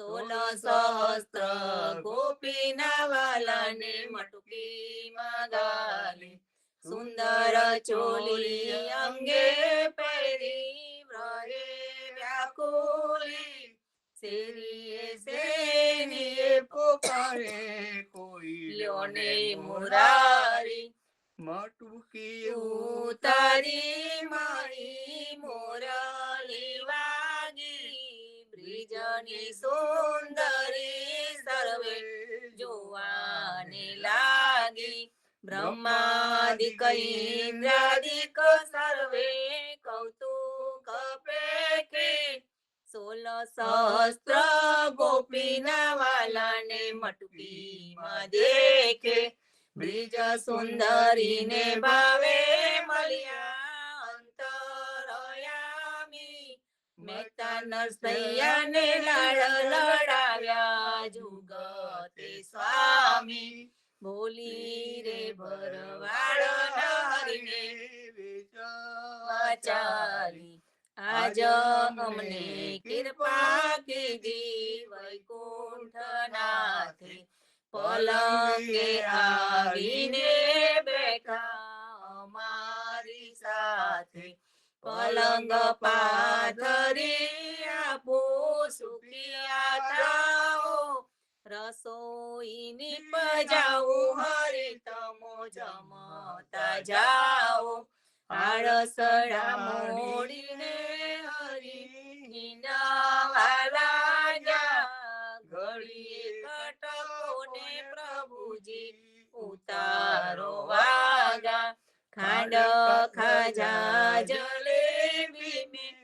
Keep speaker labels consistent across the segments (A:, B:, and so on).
A: 16 સહસ્ત્ર ગોપીના વાલાને મટકી મગાલી, સુંદર ચોલી અંગે પહેરી વ્રજે વ્યાકુલી, શેરીએ શેરીએ
B: પોકારે કોઈ
A: લોને મુરારી,
B: મટકી
A: ઉતારી મારી મોરલી વાગી, બ્રિજની સુંદરી સર્વે જોવાને લાગી, બ્રહ્માદિક ઇન્દ્રાદિક સર્વે કૌતુક પ્રેખે, 16 સહસ્ત્ર ગોપીના વાલાને મટકીમાં દેખે, બ્રિજ સુંદરીને ભાવે મળ્યા અંતરયામી, મહેતા નરસૈયાને લાડ લડાવ્યા જુગતે સ્વામી, બોલી રે ભરવાડ હરિને વાચારી, આજ અમને કૃપા કીધી વૈકુંઠનાથે, પલંગે આવીને બેઠા અમારી સાથે, પલંગ પાથરી આપું સુખિયા થાઓ, રસોઈ પજાવું હરી તમો જમતા જાઓ, આળસડા મોડીને હરી નવા ઘડીએ કટકોને પ્રભુજી ઉતારો વાગા, ખાંડ ખાજા જલેબી મેં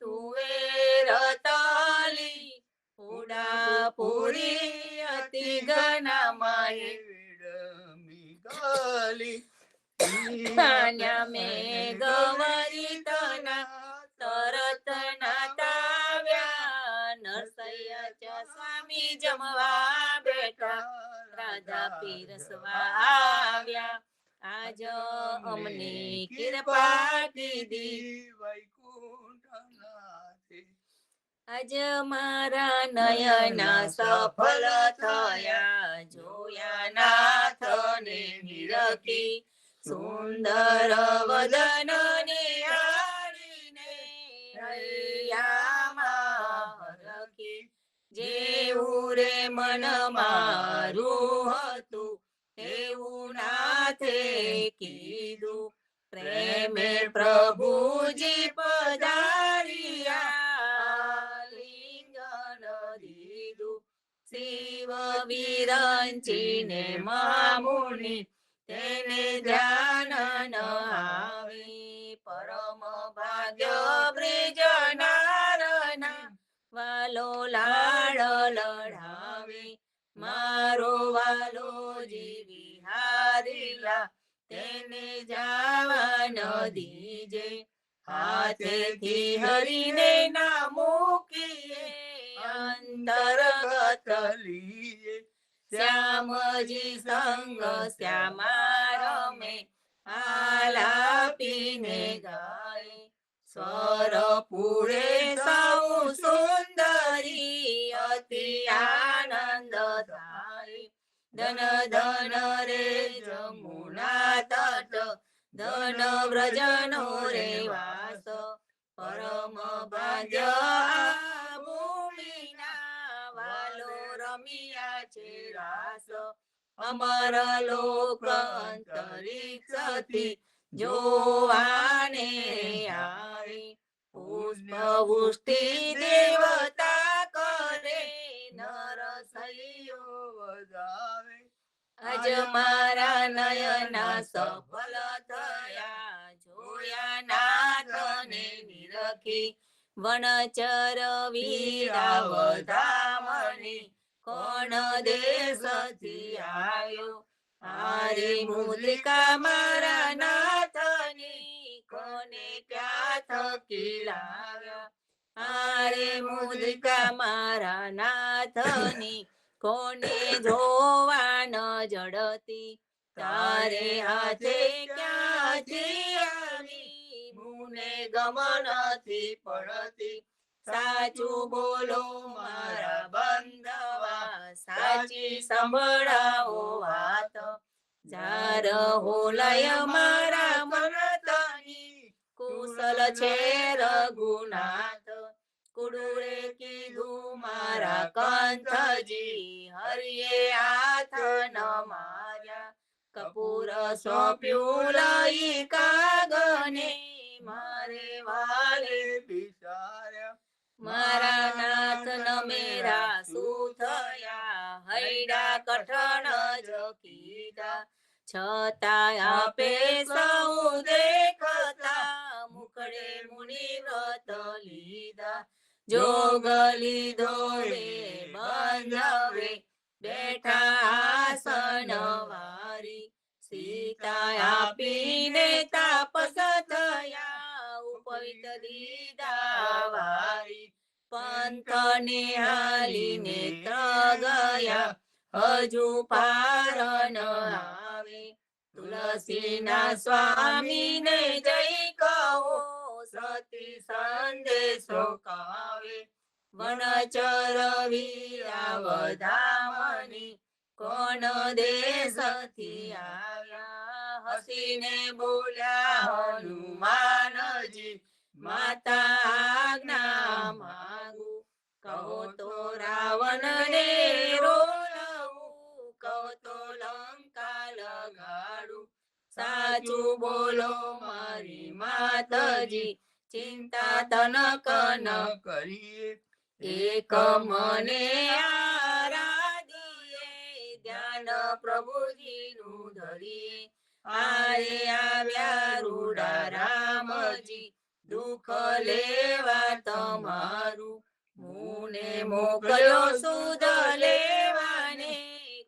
A: તુવેર તલી, પૂડા પૂરી અતિ ઘના માહે
B: ગલી,
A: ખાન્યા મેં ગવરી તના તરત નાતાવ્યા, નરસૈયા સ્વામી જમવા બેઠા રાધા પીરસવા આવ્યા, આજ અમને કૃપા કીધી
B: વૈકુંઠનાથે,
A: આજ મારા નયના સફળ થયા, જોયા નાથને નિરખી, સુંદર વદન નિહાળીને હૈયામાં હરખી, જેવું રે મન મારું હતું એવું નાથે કીધું, પ્રેમે પ્રભુજી પધાર્યા લિંગન દીધું, શિવ વિરંચીને મામુનિ તેને ધ્યાન ન આવે, પરમ ભાગ્ય બ્રિજ નારના વાલો લાડ લડાવે, મારો વાલો જીવી હારીલા તેને જવા ન દીજે, હાથેથી હરીને ના મૂકીએ અંતર્ગત
B: લીએ,
A: શ્યામજી સંગ શ્યામા રમે આલાપીને ગાય, સ્વર પૂરે સૌ સુંદરી અતિ આનંદ થાય, ધન ધન રે જમુના તટ ધન વ્રજનો રે વાસ, પરમ ભાગ્ય આ ભૂમિના વાલો રમિયા છે રાસ, અમર લોક અંતરિક્ષથી જોવાને આવે, પુષ્પ વૃષ્ટિ દેવતા કરે નરસૈયો
B: વધાવે,
A: આજ મારા નયના સફળ થયા, જોયા નાથને નિરખી, વનચર વીરા વધામણી કોણ દેશથી આવ્યો, આરે મુદ્રિકા મારા નાથની કોને ક્યાં થકી લાવ્યા, આરે મુદ્રિકા મારા નાથની કોને જોવા ન જડતી, તારે હાથે ક્યાંથી આવી મુને ગમનથી પડતી, સાચું બોલો મારા બંધવા, સાચી સંભળાવો વાત. જાર હોલય મારા મનતની, કુશલ છે રઘુનાથ. કુડુરે કીધું મારા કંથજી, હરિએ હાથ ન માર્યા. કપૂર સોંપ્યું લઈ કાગને, મારે વાલે
B: બિચાર્યા.
A: મારા નાથ ન મેરા શું થયા, હૈડા કઠણ જ કીધા. છતાં આપે સૌ દેખતા, મુખડે મુનિ વ્રત લીધા. જોગ લીધો રે બંધવે, બેઠા આસન વારી. સીતા આપીને તાપસ થયા, ઉપવિત દીધા વારી. પંથ નિહાલીને ગયા, હજુ પાર ન આવે. તુલસીના સ્વામીને જય કહો, સતી સંદેશો કાવે. વનચર વીરાવધામની, કોણ દેશથી આવ્યા. હસીને બોલ્યા હનુમાનજી, માતા આજ્ઞા માગું. કહો તો રાવણને રોલવું, કહો તો લંકા લગાડું. સાચું બોલો મારી માતજી, ચિંતા તનક ન
B: કરીએ.
A: એક મને આરાધીએ, ધ્યાન પ્રભુજીનું ધરીએ. આરે આવ્યા રૂડા રામજી, દુઃખ લેવા તમારું. મુને મોકલ્યો સુધ લેવાને,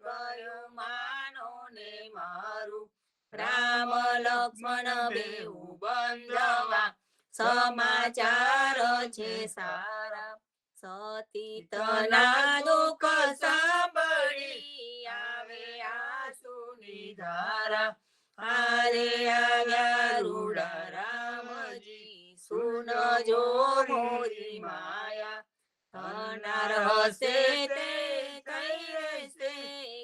A: કયો માનો ને મારું. રામ લક્ષ્મણ બેઉ બંધવા, સમાચાર છે સારા. સતી તના દુઃખ સાંભળી, આવે આંસુની ધારા. આરે આવ્યા રૂડા રામજી, સુનજો મોરી માયા. થનાર હશે તે થઈ રહેશે,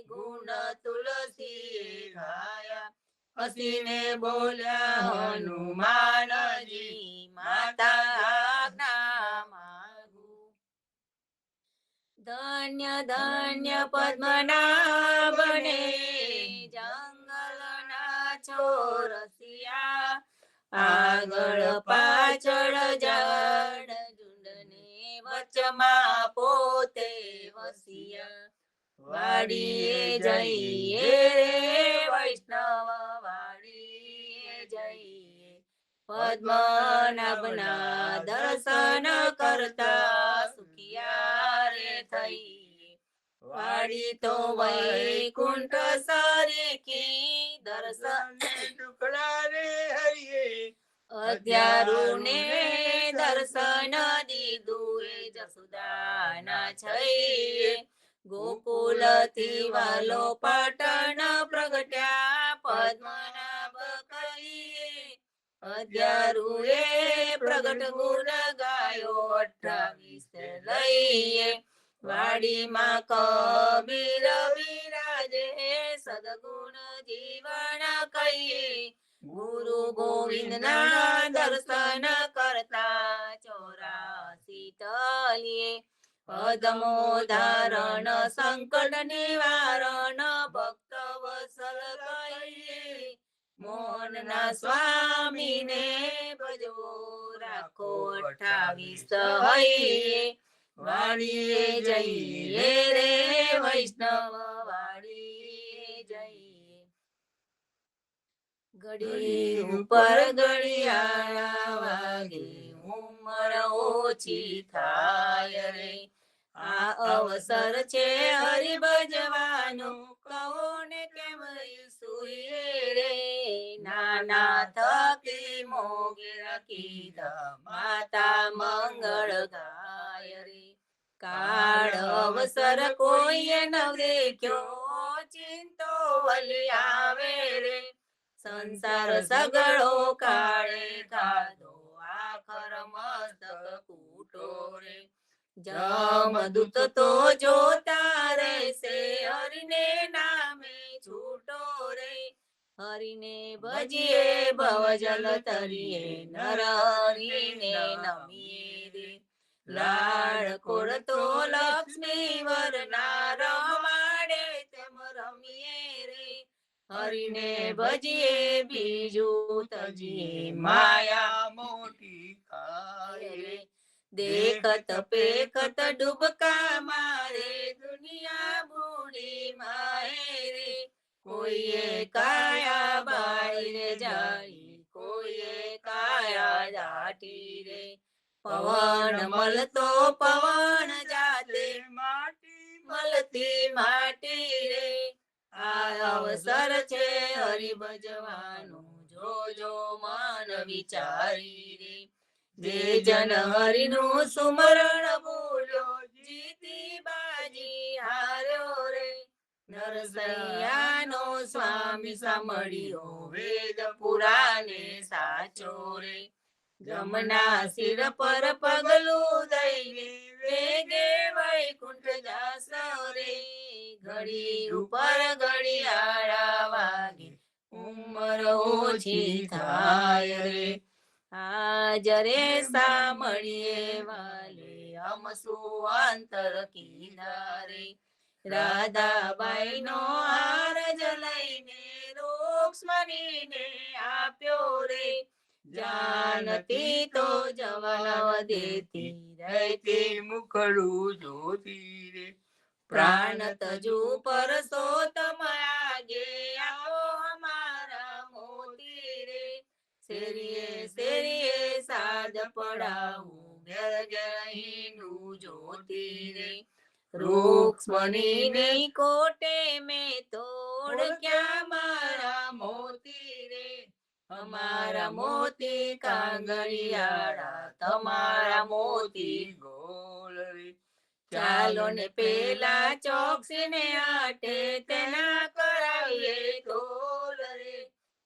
A: ગુણ તુલસીએ ગાયા. હસીને બોલ્યા હનુમાનજી, માતા આજ્ઞા માગું. ધન્ય ધન્ય પદ્મનાભને, જંગલના ચોરસિયા. આગળ પાછળ ઝાડ ઝુંડને, વચમાં પોતે વસિયા. વાડીએ જઈએ રે વૈષ્ણવ, વાડીએ જઈએ. પદ્મનાભના દર્શન કરતા, સુખિયા રે થઈએ. વાડી તો વૈકુંઠ સરીખી, દર્શન
B: ટુકડા રે હરિએ.
A: અધ્યારુને દર્શન દીધું, એ જસુદાના છઈએ. ગોકુલ થી વાલો પાટણ પ્રગટ્યા, પદ્મનાભ કહીએ. અધ્યારુએ પ્રગટ ગુણ ગાયો, 28 લઈએ. વાડીમાં કબીર વિરાજે, સદગુણ જીવન કહીએ. ગુરુ ગોવિંદના દર્શન કરતા, 84 તલીએ. પદમો ધારણ સંકટ નિવારણ, ભક્ત વત્સલ કહીએ. મોહનના સ્વામીને ભજવો, રાખો 28 હૈયે. વાડીએ જઈએ રે વૈષ્ણવ, વાડીએ જઈએ. ઘડી ઉપર ઘડિયાળા વાગે, ઉંમર ઓછી થાય રે. આ અવસર છે હરિ ભજવાનો, કહો ને કેમ સુઈએ રે. નાના થકી મોગેરા કીધા, માતા મંગળ ગાય રે. કાળ અવસર કોઈએ ન દેખ્યો, ચિંતો વલી આવે રે. સંસાર સગળો કાળે ખાધો, આખર મસ્તક કૂટો રે. જમદૂત તો જોતા રહેશે હરિને નામે છૂટો રે. હરિને ભજીએ ભવજલ તરીએ નર હરિને નમીએ રે. લાડકોડ તો લક્ષ્મી વરના રમાડે તેમ રમીએ રે. હરિને ભજીએ બીજું તજીએ માયા
B: મોટી ખાય રે.
A: દેખત પેખત ડૂબકા મારે દુનિયા બુડી માહે રે. કોઈએ કાયા બાળી રે જાળી, કોઈએ કાયા દાટી રે. પવન મળતો પવન જાતે
B: માટી
A: મળતી માટી રે. આ અવસર છે હરિ ભજવાનું, જોજો મન વિચારી રે. જે જન હરિનું સુમરણ બોલ્યો જીતી બાજી હાર્યો રે. નરસૈયાનો સ્વામી સાંભળ્યો વેદ પુરાણે સાચો રે. જમના શિર પર પગલું દઈને વેગે વૈકુંઠ જાસો રે. ઘડી ઉપર ઘડિયાળા વાગે ઉંમર ઓછી થાય રે. હાજરે સાંભળીએ વાલે હમ શું અંતર કીધા રે. રાધાબાઈ નો હારજ લઈને રૂક્ષ્મણીને આપ્યો રે. જાનતી તો જવાન દેતી રહેતી
B: મુખડું જોતી રે.
A: પ્રાણ તજુ પરસોત્તમ આગે આવો હમારા મોતી રે. શેરીએ શેરીએ સાદ પડાવું ઘેર ઘેર હિંડું જોતી રે. રૂક્ષ્મણીને કોટે મેં તોડ ક્યાં મારા મોતી રે. અમારા મોતી કાંગળિયાળા, તમારા મોતી
B: ગોળ રે.
A: ચાલો ને પેલા ચોકસીને આટે તેના કરાવીએ તોલ રે.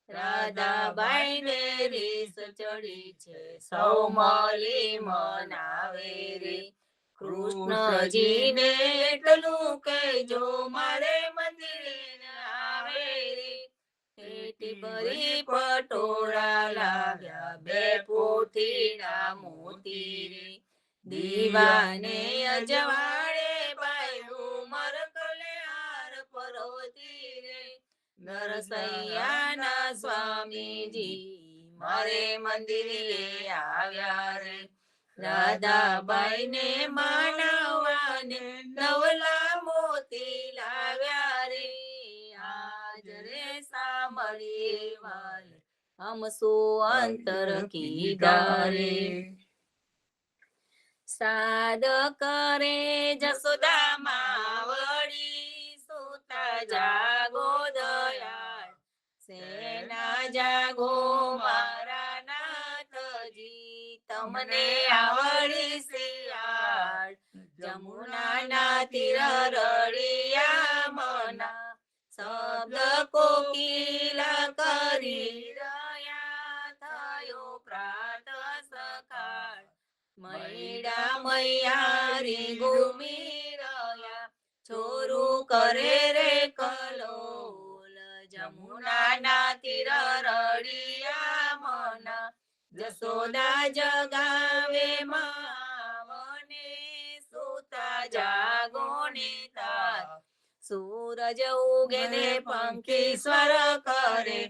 A: રાધાબાઈ ને રીસ ચડી છે સૌ મળી મનાવે રે. કૃષ્ણજીને એટલું કહેજો મારે મંદિરે આવે રે. પેટી ભરી પટોળા લાવ્યા બે પોથીના મોતી રે. દીવાને અજવાળે બાયું મરકલે હાર પરોતી રે. નરસૈયાના સ્વામીજી મારે મંદિરે આવ્યા રે. રાધાબાઈ ને માનવાને નવલા મોતી લાવ્યા રે. હાજરે સાંભળીએ વાલે હમ શું અંતર કીધા રે. સાદ કરે જસોદા માવડી સુતા જાગો દયાળ. સેના જાગો મારા નાથજી તમને આવડી શિયાળ. જમુનાના તીર રળિયા મના શબ્દ કોકિલ કરી રહ્યા થયો પ્રાત સકાળ. મૈડા મૈયારી ઘૂમી રહ્યા છોરું કરે રે કલોલ. જમુનાના તીર રળિયા મના જસોદા જગાવે મને સુતા જાગો ને તાર. સૂરજ ઉગે ને પંખી સ્વર કરે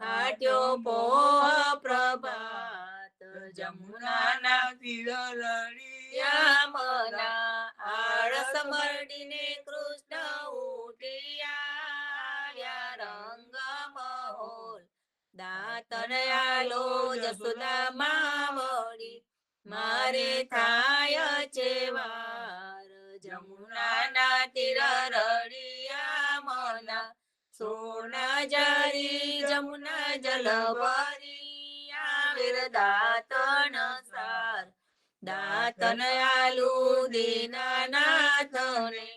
A: ફાટ્યો પોહ પ્રભાત. જમુનાના
B: તીર રળિયા
A: યામના આળસ મરડીને કૃષ્ણ ઉઠ્યા રંગ મહોલ. દાંતન આલો જસોદા માવડી મારે થાય છે વાર. જમુનાના તીર રળિયા મના સોના જારી જમુના જલ ભરી આવેર દાંતન સાર. દાંતન આલુ દીનાનાથને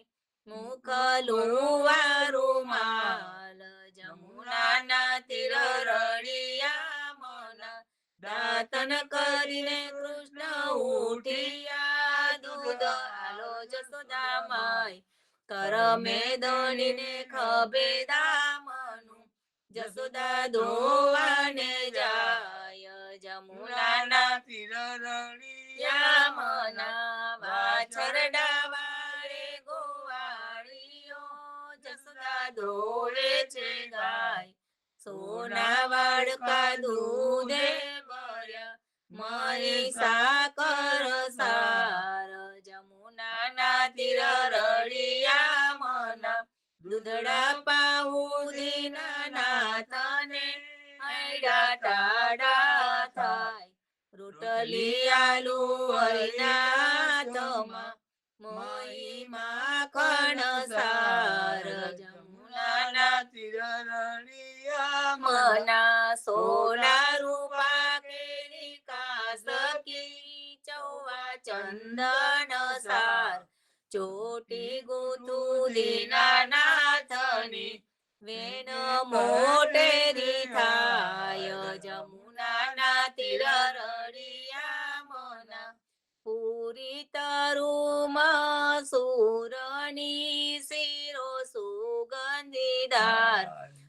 A: મુખલું વારું માલ. જમુનાના તીર રળિયા મના દાંતન કરીને કૃષ્ણ ઉઠ્યા દૂર દૂધ હાલો જસોદા માય કર મેદડીને ખભે દામનું જસોદા ધોવાને જાય જમુનાના
B: તીર રળિયા
A: યામના વાછરડા વાળે ગોવાળીઓ જસોદા ધોવે છે ગાય સોના વાડકા દૂધે ભર્યા મરી સાકર સાર જમુનાના તીર રળિયા મના દૂધડા પાઉં દીના નાથને હૈડા ટાડા થાય રોટલી આલુ હરિનાથમાં મોહી માખણ સાર જમુનાના
B: તીર રળિયા
A: મના સોના રૂપા કેરી કાસકી ચૌવા ચંદન સાર ચોટી ગોતું દીનાનાથની વેન મોટેરી થાય જમુનાના તીર રળિયા મના પૂરી તરુમાં સુરની શીરો સુગંધીદાર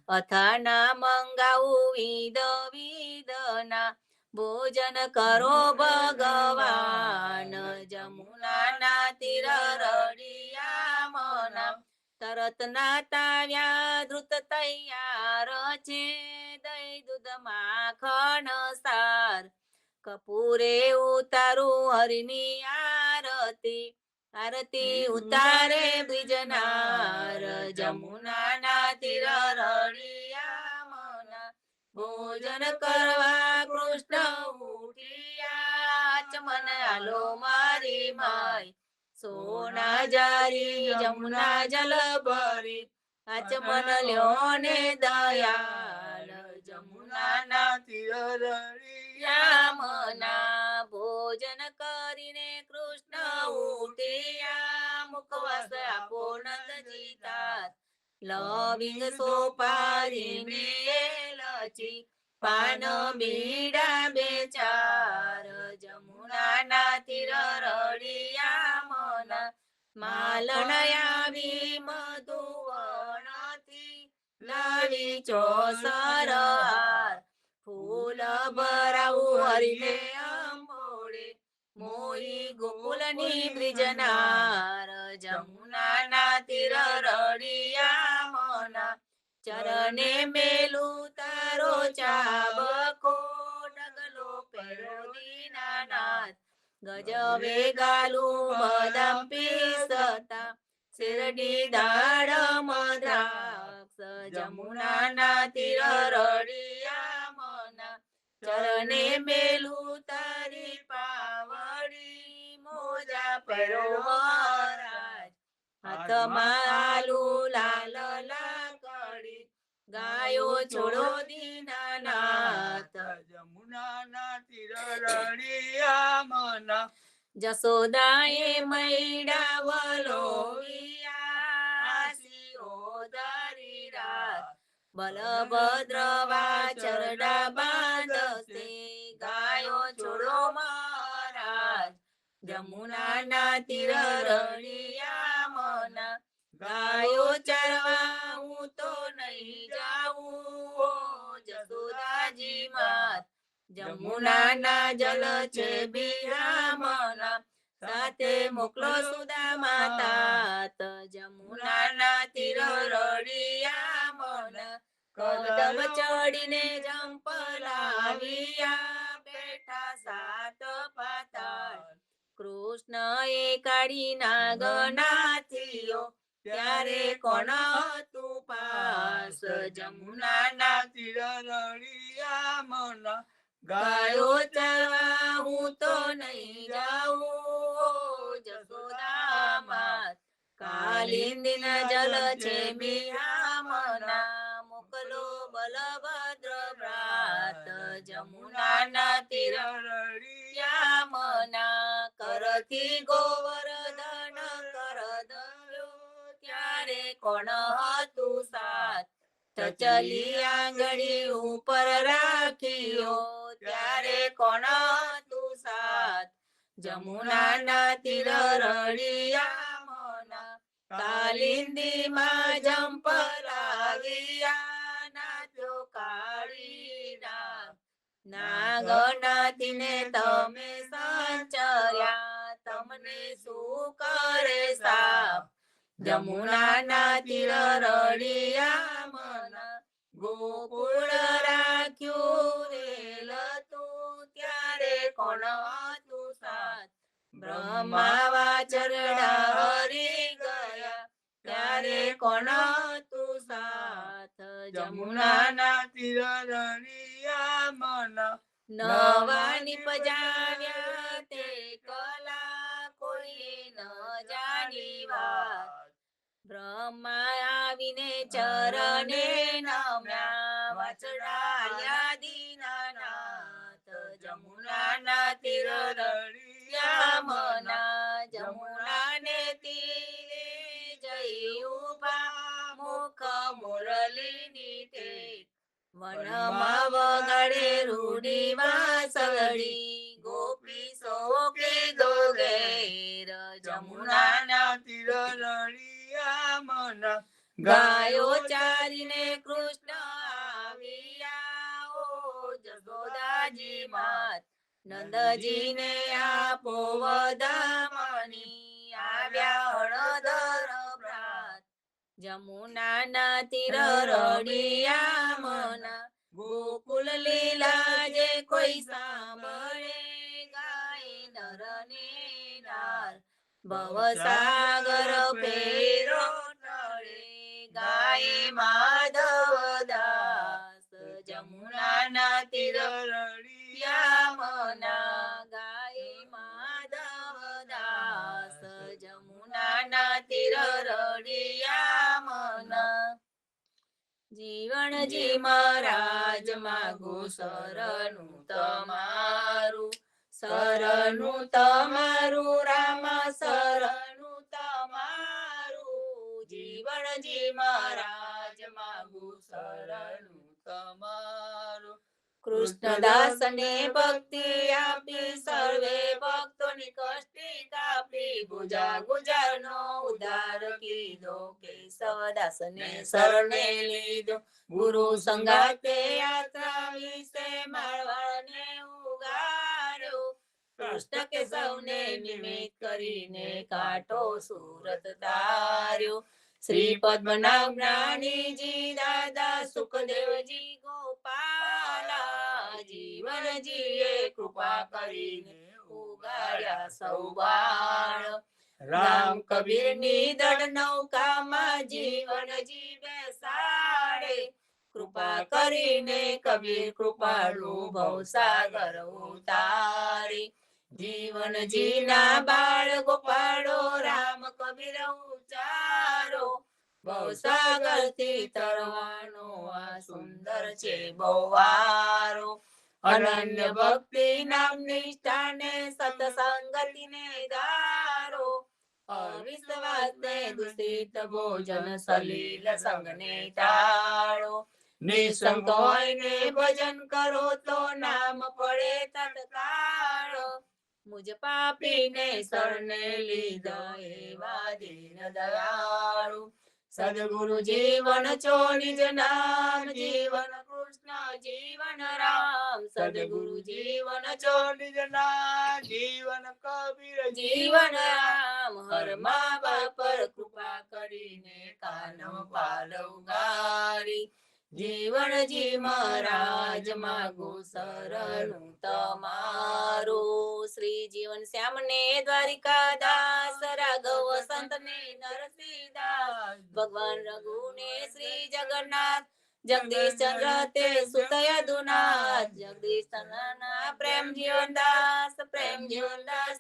A: અથાના મંગાવું વિધ વિધના ભોજન કરો ભગવાન જમુનાના તીર રળિયા મના તરત ના તાવ્યા ધૃત તૈયાર છે દહીં દૂધ માખણ સાર કપૂરે ઉતારું હરિની આરતી આરતી ઉતારે બ્રિજનાર જમુનાના તીર રળિયા મના ભોજન કરવા કૃષ્ણ ઉઠિયા ચમન આલો મારી માય સોના જારી જમુના જલ ભરી આચમન લ્યો ને દયાલ જમુનાના
B: તીર
A: યામના ભોજન કરીને કૃષ્ણ ઉઠ્યા મુખવાસ આપો નંદજી તાર લવિંગ સોપારી મેલચી પાન બીડા બે ચાર જમુનાના તીર રળિયા મના માલણયાવી મધુવણથી લાવી ચોસર હાર ફૂલ ભરાવું હરિને અંબોડે મોઈ ગોકુલની બ્રિજનાર જમુનાના તીર રળિયા મના ચરણે મેલું તારો ચાબકો ડગલો પેરો દીનાનાથ ગજવે ગાલું બદામ પીસતા શેરડી દાળ મદ્રાક્ષ જમુનાના તીર રળિયા મના ચરણે મેલું તારી પાવડી મોજા પહેરો મહારાજ હાથમાં આલુ લાલ લાકડી ગાયો છોડો દીનાનાથ
B: જમુનાના તીર રળિયા મના
A: જસોદાએ મૈડા વલોવિયા શિરો ધરી રાત બલભદ્ર વાછરડા બાંધશે ગાયો છોડો મહારાજ જમુનાના તીર રળિયા મના ગાયો ચરવા હું તો નહીં જાઉં જસોદાજી માત જમુનાના જલ છે બિહામના સાથે મોકલો સુદામા તાત જમુનાના તીર રળિયા મના કદમ ચડીને જંપલાવ્યા બેઠા સાત પાતાળ કૃષ્ણ એ કાઢી નાગનાથીઓ ત્યારે કોણ હતું પાસ જમુનાના
B: તીર રળિયા મના
A: ગાયો ચરવા હું તો નહીં જાઉં જસોદા માત કાલિંદીના જલ છે બિહામના મોકલો બલભદ્ર ભ્રાત જમુનાના તીર રળિયા મના કરથી ગોવર્ધન કર દયો ત્યારે કોણ હતું સાથ ચલી આંગળી ઉપર રાખ્યો ત્યારે કોણ હતું સાથ જમુનાના તીર રળિયા મોના કાલિંદીમાં જંપલાવ્યા નાચ્યો કાળી નાગનાથીને તમે સંચર્યા તમને શું કરે સાપ જમુનાના તીર રળિયા મના ગોકુળ રાખ્યું રેલ તું ત્યારે કોણ હતું સાથ બ્રહ્મા વાચરડા હરી ગયા ત્યારે કોણ હતું સાથ
B: જમુનાના તીર રળિયા મના
A: નવા નિપજાવ્યા તે કલા કોઈ ન જાણી વાત બ્રહ્મા આવીને ચરણે નમ્યા વાછડાયા દીનાનાથ જમુનાના તીર રળિયા મના જમુનાને તીરે જઈ ઉભા મુખ મુરલીની ટેક વનમાં વગાડે રૂડી વાસળી ગોપી સોકે દોગેર જમુનાના
B: તીર રળિયા મના
A: ગાયો ચારીને કૃષ્ણ આવ્યા ઓ જશોદાજી માત નંદજીને આપો વધામણી આવ્યા હળદર ભ્રાત જમુનાના તીર રળિયા મના ગોકુલ લીલા જે કોઈ સાંભળે ગાય નર ને નાર ભવસાગર ફેરો ટળે ગાય માધવ દાસ જમુનાના તીર રળિયા મના ગાય માધવ દાસ જમુનાના તીર રળિયા મના જીવણજી મહારાજ માગો શરણું તમારું રામ શરણું તમારું જીવણજી મહારાજ માગો શરણું
B: તમારું
A: કૃષ્ણદાસ ને ભક્તિ આપી સર્વે ભક્તોની કષ્ટી કાપી ગુજા ગુજારનો ઉદ્ધાર કીધો કેશવદાસ ને શરણે લીધો ગુરુ સંગાતે યાત્રા વિશે માળવાને ઉગાડ્યો કૃષ્ણ કેશવને નિમિત્ત કરીને કાંઠો સુરત તાર્યો શ્રી પદ્મનાભ જ્ઞાનીજી દાદા સુખદેવજી ગોપાલા જીવનજીએ કૃપા કરીને ઉગાડ્યા સૌ બાળ રામ કબીરની દળ નૌકામાં જીવનજી બેસાડે કૃપા કરીને કબીર કૃપાળુ ભવસાગર ઉતારે જીવનજીના બાળ ગોપાળો રામ કબીર ઉચારો ભવસાગર થી તરવાનો આ સુંદર છે બહુવારો અનન્ય ભક્તિ નામ નિષ્ઠાને સતસંગતિને ધારો અવિશ્વાસ ને દૂષિત ભોજન સલીલ સંગને ટાળો નિસંગ હોઈને ભજન કરો તો નામ પડે તત્કાળ મુજ પાપીને શરણે લીધા એવા દીન દયાળુ સદગુરુ જીવન છો નિજ નામ જીવન કૃષ્ણ જીવન રામ સદગુરુ જીવન છો
B: નિજ નામ જીવન કબીર
A: જીવન રામ હર મા બાપ પર કૃપા કરીને કાનો પાલ ઉગારી જીવનજી મહારાજ માગો શરણું તમારું શ્રી જીવન શ્યામ ને દ્વારિકા દાસ રાઘવ સંત ને નરસિંહદાસ ભગવાન રઘુ ને શ્રી જગન્નાથ જગદીશ ચંદ્ર તે સુત યદુનાથ જગદીશ ચંદ્ર ના પ્રેમ જીવનદાસ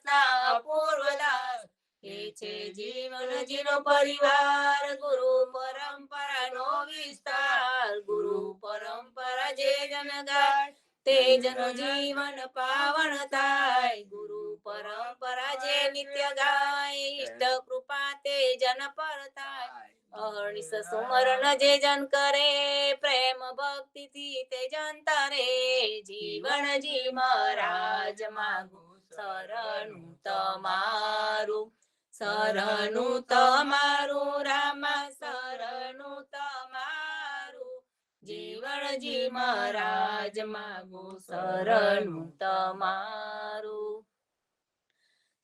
A: ના અપૂર્વ દાસ એ છે જીવનજીનો પરિવાર ગુરુ પરંપરાનો વિસ્તાર ગુરુ પરંપરા જે જન ગાય તે જનો જીવન પાવન થાય ગુરુ પરંપરા જે નિત્ય ગાય ઇષ્ટ કૃપા તે જન પર થાય અહર્નિશ સુમરણ જે જન કરે પ્રેમ ભક્તિ થી તે જન તરે જીવનજી મહારાજ માગો શરણું તમારું, શરણું તમારું રામા, શરણું તમારું. જીવણજી મહારાજ માગું શરણું તમારું.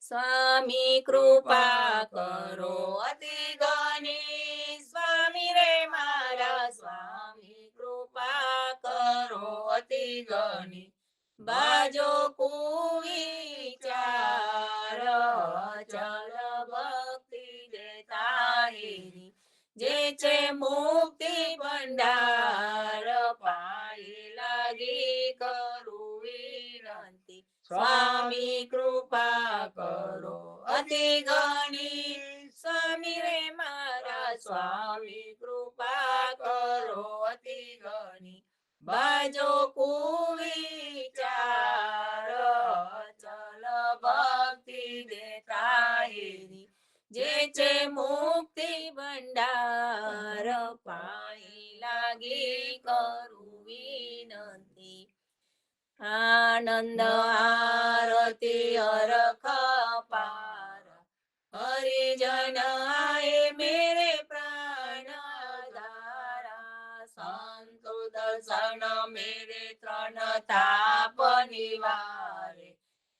A: સ્વામી કૃપા કરો અતિ ઘણી, સ્વામી રે મારા સ્વામી કૃપા કરો અતિ ઘણી. બાજો કુવિચાર ચલ ભક્તિ દેતાહેરી, જે છે મુક્તિ ભંડાર પાઈ લાગી કરું વિનંતી. સ્વામી કૃપા કરો અતિ ઘણી, સ્વામી રે મારા સ્વામી કૃપા કરો અતિ ઘણી. બાજો કુવિચાર ચલ ભક્તિ દેતાહેરી, જે છે મુક્તિ ભંડાર પાઈ લાગી કરું વિનંતી. આનંદ આરતી હરખ પાર, હરિજન આયે મેરે પ્રાણ ધારા. સંતો દર્શન મેરે ત્રણ તાપ નિવારે,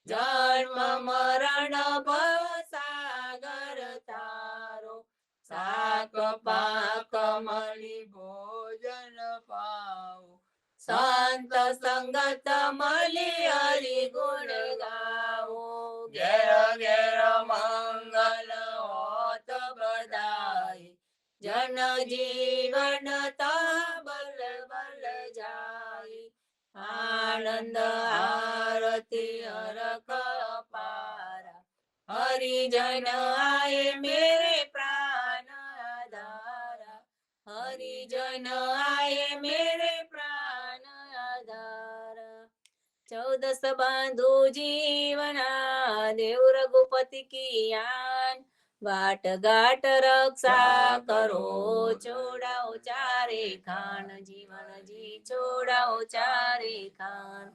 A: જન્મ મરણ ભવ સાગર તારો. શાક પાક મળી
B: ભોજન પાઓ,
A: સંત સંગત મળી હરિ ગુણ ગાવો. ઘેર ઘેર મંગલ હોત બધાય, જન જીવન બલ બલ જાય. આનંદ આરતી હરખ પારા, હરિજન આયે મેરે પ્રાણ આધારા. હરિજન આયે મેરે પ્રાણ આધારા. 14 બાંધુ જીવના, દેવ રઘુપતિ કી આન. વાટ ઘાટ રક્ષા કરો, છોડાઓ ચારે ખાન. જીવનજી છોડાઓ ચારે ખાન.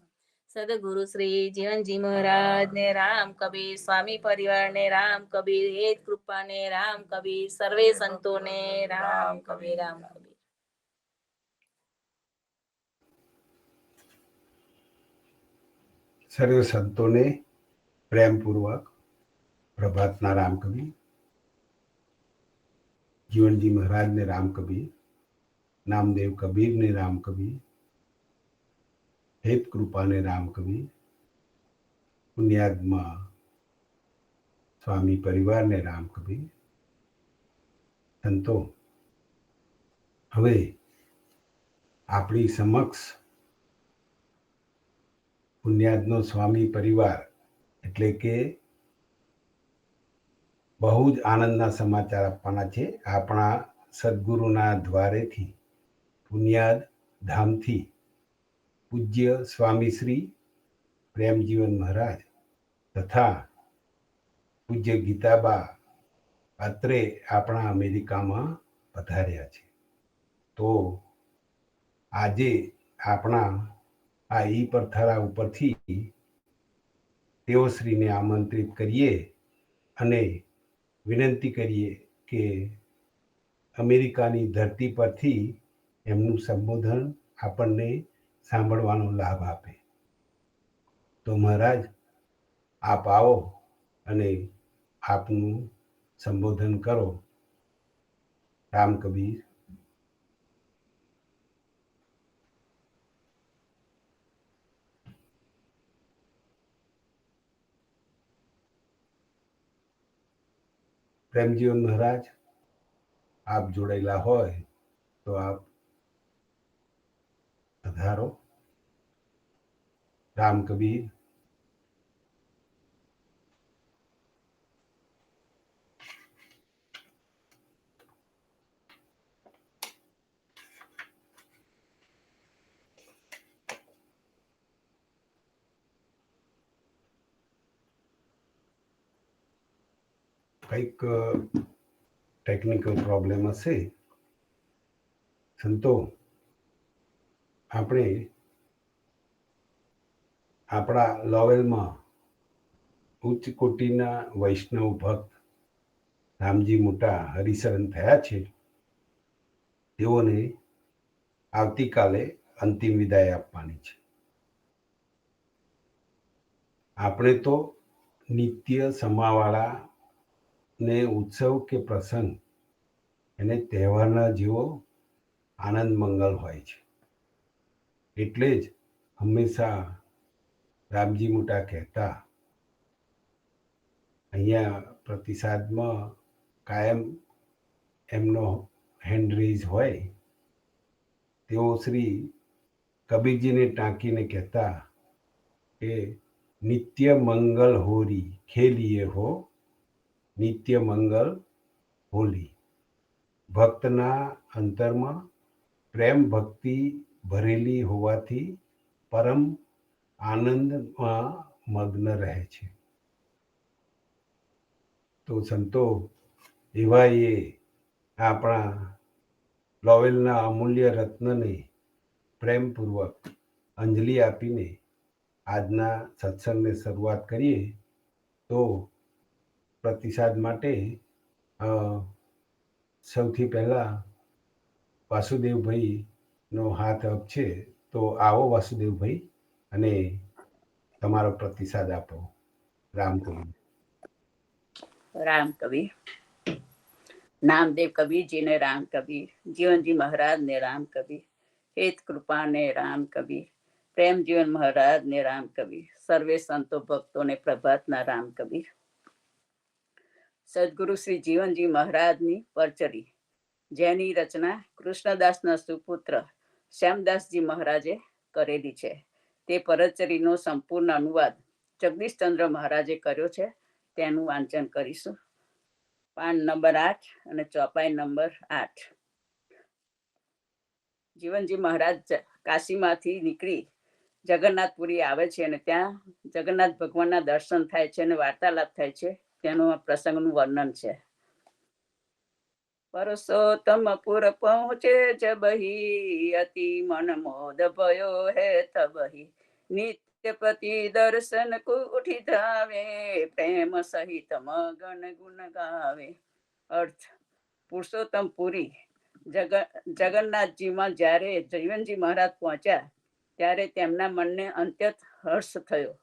A: સદગુરુ શ્રી જીવનજી મહારાજ ને રામ કબીર, સ્વામી પરિવાર ને રામ કબીર, હેત કૃપા ને રામ કબીર, સર્વે સંતો ને રામ કબીર, રામ કબીર.
C: સર્વ સંતોને પ્રેમપૂર્વક પ્રભાતના રામ કબીર, જીવનજી મહારાજને રામ કબીર, નામદેવ કબીરને રામ કબીર, હેત કૃપાને રામ કબીર, પુણ્યાત્મા સ્વામી પરિવારને રામ કબીર. સંતો, હવે આપણી સમક્ષ પુણ્યાદનો સ્વામી પરિવાર એટલે કે બહુ જ આનંદના સમાચાર આપવાના છે. આપણા સદગુરુના દ્વારેથી, પુણ્યાદ ધામથી પૂજ્ય સ્વામી શ્રી પ્રેમજીવન મહારાજ તથા પૂજ્ય ગીતાબા અત્રે આપણા અમેરિકામાં પધાર્યા છે. તો આજે આપણા આ ઈ પથરા ઉપરથી તેઓ શ્રીને આમંત્રિત કરીએ અને વિનંતી કરીએ કે અમેરિકાની ધરતી પરથી એમનું સંબોધન આપણને સાંભળવાનો લાભ આપે. તો મહારાજ, આપ આવો અને આપનું સંબોધન કરો. રામ કબીર. પ્રેમજીવન મહારાજ, આપ જોડાયેલા હોય તો આપ પધારો. રામ કબીર. કંઈક ટેકનિકલ પ્રોબ્લેમ હશે. સંતો, આપણે આપણા લોવેલમાં ઉચ્ચ કોટીના વૈષ્ણવ ભક્ત રામજી મોટા હરિશરણ થયા છે, તેઓને આવતીકાલે અંતિમ વિદાય આપવાની છે. આપણે તો નિત્ય સમાવાળા ને ઉત્સવ કે પ્રસંગ એને તહેવારના જેવો આનંદ મંગલ હોય છે. એટલે જ હંમેશા રામજી મોટા કહેતા, અહીંયા પ્રતિસાદમાં કાયમ એમનો હેન્ડ રેઝ હોય, તેઓ શ્રી કબીરજીને ટાંકીને કહેતા કે નિત્ય મંગલ હોરી ખેલીએ હો, નિત્ય મંગલ હોલી. ભક્તના અંતરમાં પ્રેમ ભક્તિ ભરેલી હોવાથી પરમ આનંદમાં મગ્ન રહે છે. તો સંતો એવા એ આપણા લોવેલના અમૂલ્ય રત્નને પ્રેમપૂર્વક અંજલિ આપીને આજના સત્સંગને શરૂઆત કરીએ. તો પ્રતિસાદ માટે સૌથી પહેલા વાસુદેવભાઈનો હાથ અપ છે. તો આવો વાસુદેવભાઈ, અને તમારો પ્રતિસાદ આપો. રામકવિ.
D: રામ કબીર. નામદેવ કબીરજી ને રામ કબીર, જીવનજી મહારાજ ને રામ કબીર, હેત કૃપા ને રામ કબીર, પ્રેમ જીવન મહારાજ ને રામ કબીર, સર્વે સંતો ભક્તો ને પ્રભાતના રામ કબીર. સદગુરુ શ્રી જીવનજી મહારાજની પરચરી, જેની રચના કૃષ્ણદાસના સુપુત્ર શ્યામદાસજી મહારાજે કરેલી છે. તે પરચરીનો સંપૂર્ણ અનુવાદ જગદીશચંદ્ર મહારાજે કર્યો છે. તેનું વાંચન કરીશું. પાન નંબર 8 અને ચોપાઈ નંબર 8. જીવનજી મહારાજ કાશીમાંથી નીકળી જગન્નાથપુરી આવે છે અને ત્યાં જગન્નાથ ભગવાનના દર્શન થાય છે અને વાર્તાલાપ થાય છે. તેનું આ પ્રસંગનું વર્ણન છે. પરસોત્તમપુર પહોંચે જબહી, અતિ મન મોદ ભયો હે તબહી, નિત્ય પ્રતિ દર્શન કુઠી ધાવે, પ્રેમ સહિત મગન ગુણ ગાવે. અર્થ: પુરુષોત્તમપુરી જગન્નાથજીમાં જ્યારે જીવનજી મહારાજ પહોંચ્યા ત્યારે તેમના મનને અત્યંત હર્ષ થયો.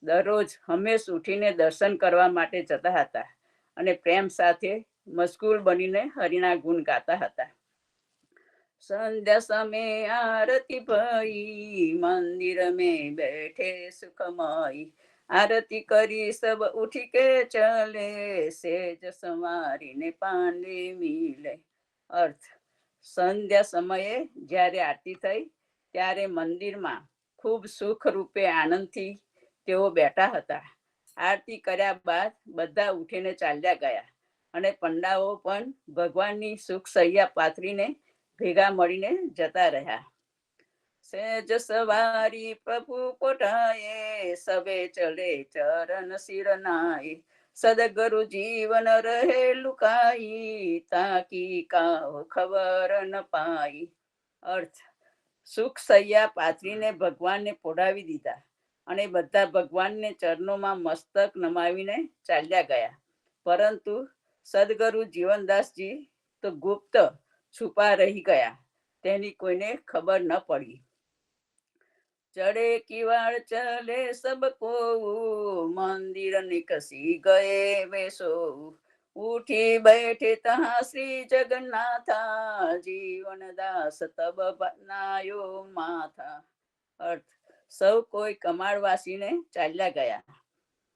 D: દરરોજ હંમેશ ઉઠીને દર્શન કરવા માટે જતા હતા અને પ્રેમ સાથે મશગુલ બનીને હરિના ગુણ ગાતા હતા. સંધ્યા સમે આરતી ભઈ, મંદિર મેં બેઠે સુખમય, આરતી કરી સબ ઉઠી કે ચલે, સેજ સંવારીને પાંડે મિલે. અર્થ: સંધ્યા સમયે જ્યારે આરતી થઈ ત્યારે મંદિરમાં ખૂબ સુખ રૂપે આનંદથી તેઓ બેઠા હતા. આરતી કર્યા બાદ બધા ઉઠીને ચાલ્યા ગયા અને પંડાઓ પણ ભગવાનની સુખ સૈયા પાથરીને ભેગા મળીને જતા રહ્યા. સેજ સવારી પ્રભુ પોટાએ, સવે ચલે ચરણ શિરનાય, સદગુરુ જીવન રહે લુકાઈ, તાકી કાહો ખબર ન પાઈ. અર્થ: સુખ સૈયા પાથરીને ભગવાનને પોઢાવી દીધા અને બધા ભગવાનને ચરણોમાં મસ્તક નમાવીને ચાલ્યા ગયા. પરંતુ સદગુરુ જીવનદાસજી તો ગુપ્ત છુપા રહી ગયા. તેની કોઈને ખબર ન પડી. ચડે કિવાડ ચલે સબ કો, મંદિર નિકસી ગયે વેસો, ઉઠી બેઠે તહા શ્રી જગન્નાથા, જીવનદાસ તબ બનાયો માથા. અર્થ: સૌ કોઈ કમાડ વાસીને ચાલ્યા ગયા.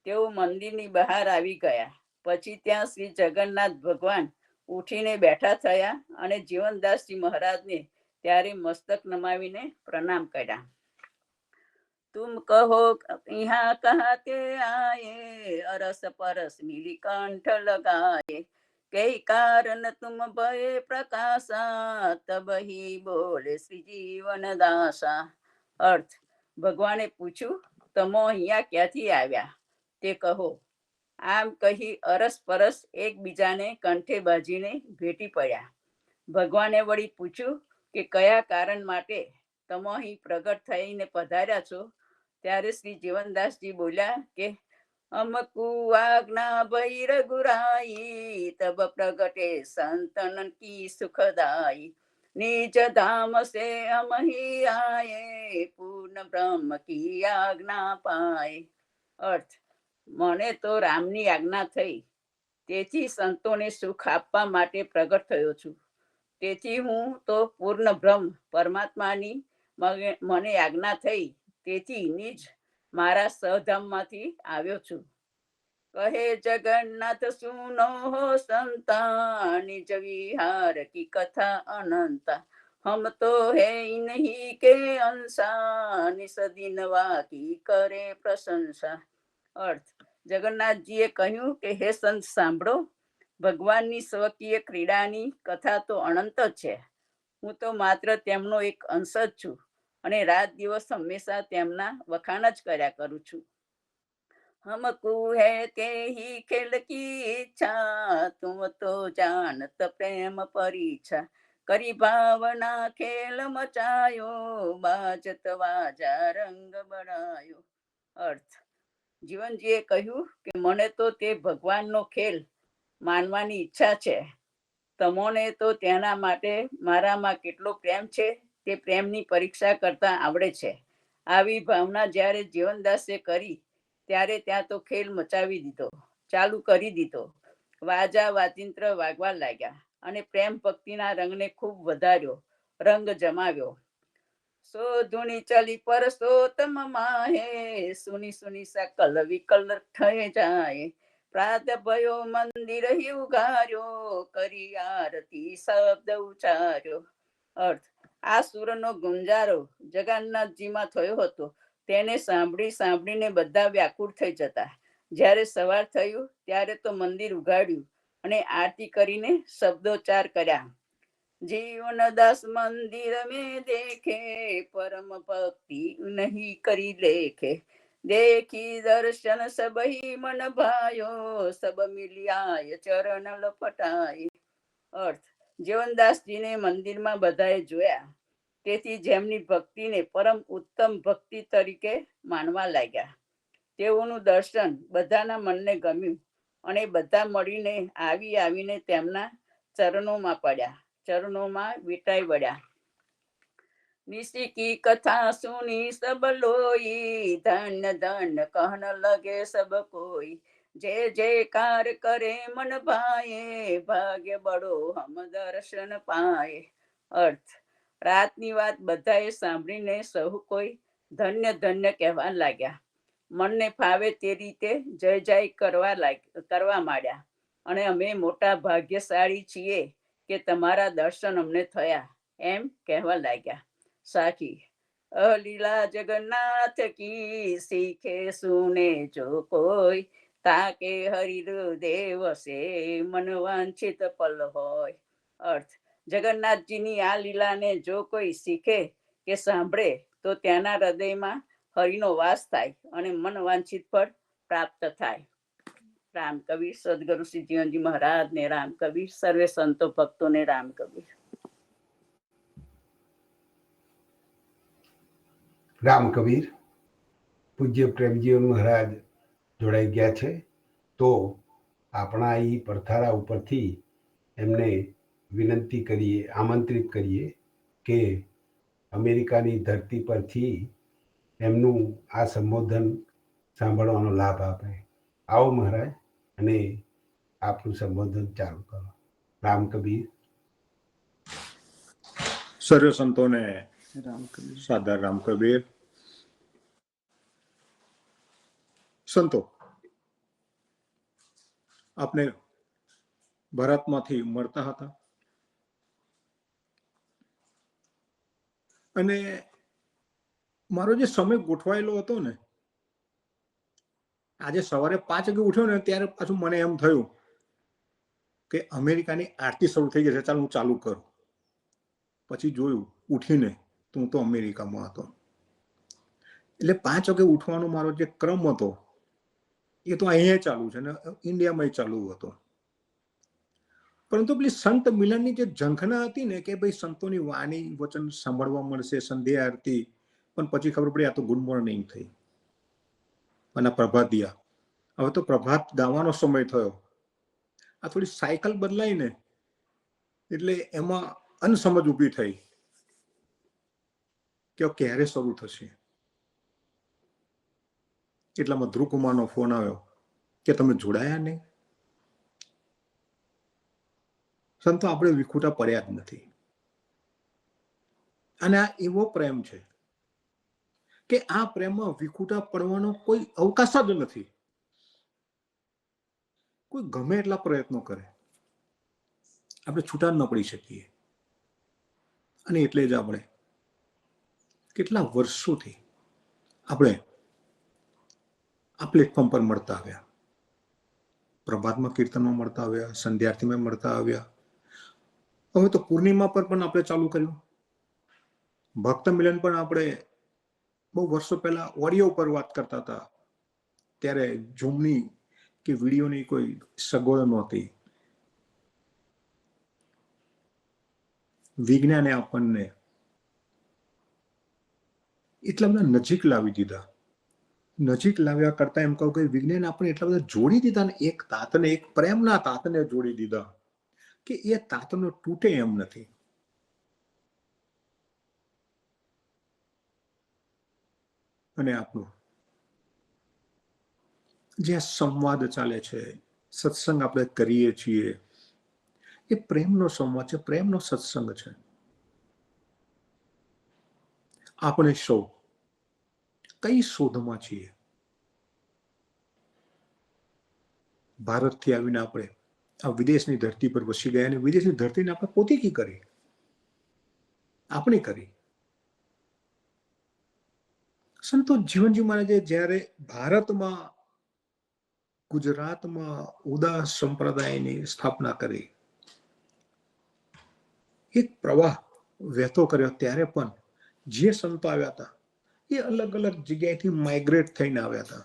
D: તેઓ મંદિરની બહાર આવી ગયા. પછી ત્યાં શ્રી જગન્નાથ ભગવાન ઉઠીને બેઠા થયા અને જીવનદાસજી મહારાજને ત્યારે મસ્તક નમાવીને પ્રણામ કર્યા. તુમ કહો यहाँ कहते आए, अरस परस मिली कंठ लगाए, कई कारण तुम भय प्रकाशा, तब ही बोले श्री जीवन दासा. અર્થ: ભગવાને પૂછ્યું, તમે અહીંયા ક્યાંથી આવ્યા તે કહો. આમ કહી અરસ પરસ એકબીજાને કંઠે બાજીને ભેટી પડ્યા. ભગવાને વળી પૂછ્યું કે કયા કારણ માટે તમે અહીં પ્રગટ થઈને પધાર્યા છો. ત્યારે શ્રી જીવનદાસજી બોલ્યા કે हमकु आज्ञा भई रघुराई, तब प्रगटे संतन की सुखदाई। निज धाम से हम ही आए, पूर्ण ब्रह्म की આજ્ઞા પાય। અર્થ, મને તો રામની આજ્ઞા થઈ, તેથી સંતોને સુખ આપવા માટે પ્રગટ થયો છું। તેથી હું તો પૂર્ણ બ્રહ્મ પરમાત્માની મને આજ્ઞા થઈ, તેથી નિજ મારા સહધામમાંથી આવ્યો છું। કહે જગન્નાથ સુનો હો સંતા, નિજ વિહાર કી કથા અનંતા। हम तो है नहीं के अंसा, निस दिन वाकी करे प्रशंसा। અર્થ, જગન્નાથજીએ કહ્યું કે હે સંત સાંભળો, ભગવાનની સ્વકીય ક્રીડાની કથા તો અનંત જ છે। હું તો માત્ર તેમનો એક અંશ જ છું અને રાત દિવસ હંમેશા તેમના વખાણ જ કર્યા કરું છું। हमको है ते ही खेल की इच्छा, तुम तो जानत प्रेम परीक्षा। કરી ભાવના ખેલ મચાયો, બાજત વાજા રંગ બળાયો। અર્થ, જીવનજીએ કહ્યું કે મને તો તે ભગવાનનો ખેલ માનવાની ઈચ્છા છે। તમોને તો તેના માટે મારામાં કેટલો પ્રેમ છે તે પ્રેમની પરીક્ષા કરતા આવડે છે। આવી ભાવના જ્યારે જીવનદાસે કરી ત્યારે ત્યાં તો ખેલ મચાવી દીધો, ચાલુ કરી દીધો। વાજા વાજિંત્ર વાગવા લાગ્યા અને પ્રેમ ભક્તિના રંગને ખૂબ વધાર્યો, રંગ જમાવ્યો। સો ધૂણી ચલી પરસોત્તમ માહે, સુની સુની સકલ વિકલ થઈ જાય। પ્રાત ભયો મંદિર હી ઉગાર્યો, કરી આરતી શબ્દ ઉચ્ચાર્યો। અર્થ, આ સુરનો ગુંજારો જગન્નાથજીમાં થયો હતો, તેને સાંભળીને બધા વ્યાકુળ થઈ જતા। જ્યારે સવાર થયું ત્યારે તો મંદિર ઉગાડ્યું અને આરતી કરીને શબ્દોચ્ચાર કર્યા। જીવન દાસ મંદિર મેં દેખે, પરમ ભક્તિ નહીં કરી લેખે। देखी दर्शन सब ही मन भायो, सब मिलियाय चरण लपटाય। અર્થ, જીવનદાસજીને મંદિરમાં બધાએ જોયા, તેથી જેમની ભક્તિને પરમ ઉત્તમ ભક્તિ તરીકે માનવા લાગ્યા। તેઓનું દર્શન બધાના મનને ગમ્યું અને બધા મળીને આવીને તેમના ચરણોમાં પડ્યા, ચરણોમાં વીંટાઈ વળ્યા। निशी की कथा सुनी सब लोई, धन्य धन्य कहन लगे सब कोई। जय जयकार करे मन भाए, भाग्य बड़ो हम दर्शन पाए। અર્થ, રાતની વાત બધાએ સાંભળીને સહુ કોઈ ધન્ય ધન્ય કહેવા લાગ્યા। મનને ફાવે તે રીતે જય જય કરવા માંડ્યા અને અમે મોટા ભાગ્યશાળી છીએ કે તમારા દર્શન અમને થયા, એમ કહેવા લાગ્યા। સાખી, લીલા જગન્નાથ કી, શીખે સુને જો કોઈ। તાકે હરિદેવ સે મન વાંછિત પલ હોય। અર્થ, જગન્નાથજીની આ લીલાને જો કોઈ શીખે કે સાંભળે તો તેના હૃદયમાં હરિનો વાસ થાય અને મન વાંછિત ફળ પ્રાપ્ત થાય। રામ કબીર સદગુરુ શ્રી જીવનજી મહારાજ ને રામ કબીર, સર્વે સંતો ભક્તોને રામ કબીર।
C: રામ કબીર પૂજ્ય પ્રેમજીવન મહારાજ જોડાઈ ગયા છે, તો આપણા એ પડથારા ઉપરથી એમને વિનંતી કરીએ, આમંત્રિત કરીએ કે અમેરિકાની ધરતી પરથી એમનું આ સંબોધન સાંભળવાનો લાભ આપે। આવો મહારાજ અને આપનું સંબોધન ચાલુ કરો। રામ કબીર।
E: સર્વ સંતોને સાદર રામ કબીર। સંતો, આપને ભારતમાંથી મળતા હતા અને મારો જે સમય ગોઠવાયેલો હતો ને, આજે સવારે 5 વાગે ઉઠ્યો ને ત્યારે પાછું મને એમ થયું કે અમેરિકાની આરતી શરૂ થઈ ગઈ છે, ચાલ હું ચાલુ કરું। પછી જોયું ઉઠીને તો હું તો અમેરિકામાં હતો। એટલે 5 વાગે ઉઠવાનો મારો જે ક્રમ હતો એ તો અહીંયા ચાલુ છે ને ઇન્ડિયામાં ચાલુ હતો। પરંતુ પેલી સંત મિલનની જે ઝંખના હતી ને કે ભાઈ સંતોની વાણી વચન સાંભળવા મળશે, સંધ્યા આરતી, પણ પછી ખબર પડી આ તો ગુડ મોર્નિંગ થઈ અને પ્રભાતિયા હવે તો પ્રભાત ગાવાનો સમય થયો. આ થોડી સાયકલ બદલાઈ ને એટલે એમાં અનસમજ ઊભી થઈ કે ક્યારે શરૂ થશે. એટલામાં ધ્રુવકુમારનો ફોન આવ્યો કે તમે જોડાયા નહીં. સંતો આપણે વિખૂટા પડ્યા જ નથી. અને આ એવો પ્રેમ છે કે આ પ્રેમમાં વિખૂટા પડવાનો કોઈ અવકાશ જ નથી. કોઈ ગમે એટલા પ્રયત્નો કરે આપણે છૂટા ન પડી શકીએ. અને એટલે જ આપણે કેટલા વર્ષોથી આપણે આ પ્લેટફોર્મ પર મળતા આવ્યા. પ્રભાતમાં કીર્તનમાં મળતા આવ્યા, સંધ્યાર્થીમાં મળતા આવ્યા. હવે તો પૂર્ણિમા પર પણ આપણે ચાલુ કર્યું. ભક્ત મિલન પણ આપણે બહુ વર્ષો પહેલા ઓડિયો પર વાત કરતા હતા, ત્યારે ઝૂમની કે વિડીયોની કોઈ સગવડ નહોતી. વિજ્ઞાને આપણને એટલા બધા નજીક લાવી દીધા. નજીક લાવ્યા કરતા એમ કહું કે વિજ્ઞાન આપણે એટલા બધા જોડી દીધા ને, એક તાતને, એક પ્રેમના તાતને જોડી દીધા કે એ તાતનો તૂટે એમ નથી. અને આપણું જે સંવાદ ચાલે છે, સત્સંગ આપણે કરીએ છીએ, એ પ્રેમનો સંવાદ છે, પ્રેમનો સત્સંગ છે. આપણે સૌ કઈ શોધમાં છીએ? ભારતથી આવીને આપણે આ વિદેશની ધરતી પર વસી ગયા અને વિદેશની ધરતીને આપણે પોતીકી કરી, આપણે કરી. સંતો જીવનજી મહારાજે જ્યારે ભારતમાં, ગુજરાતમાં ઉદાસ સંપ્રદાયની સ્થાપના કરી, એક પ્રવાહ વહેતો કર્યો, ત્યારે પણ જે સંતો આવ્યા હતા એ અલગ અલગ જગ્યાએથી માઇગ્રેટ થઈને આવ્યા હતા,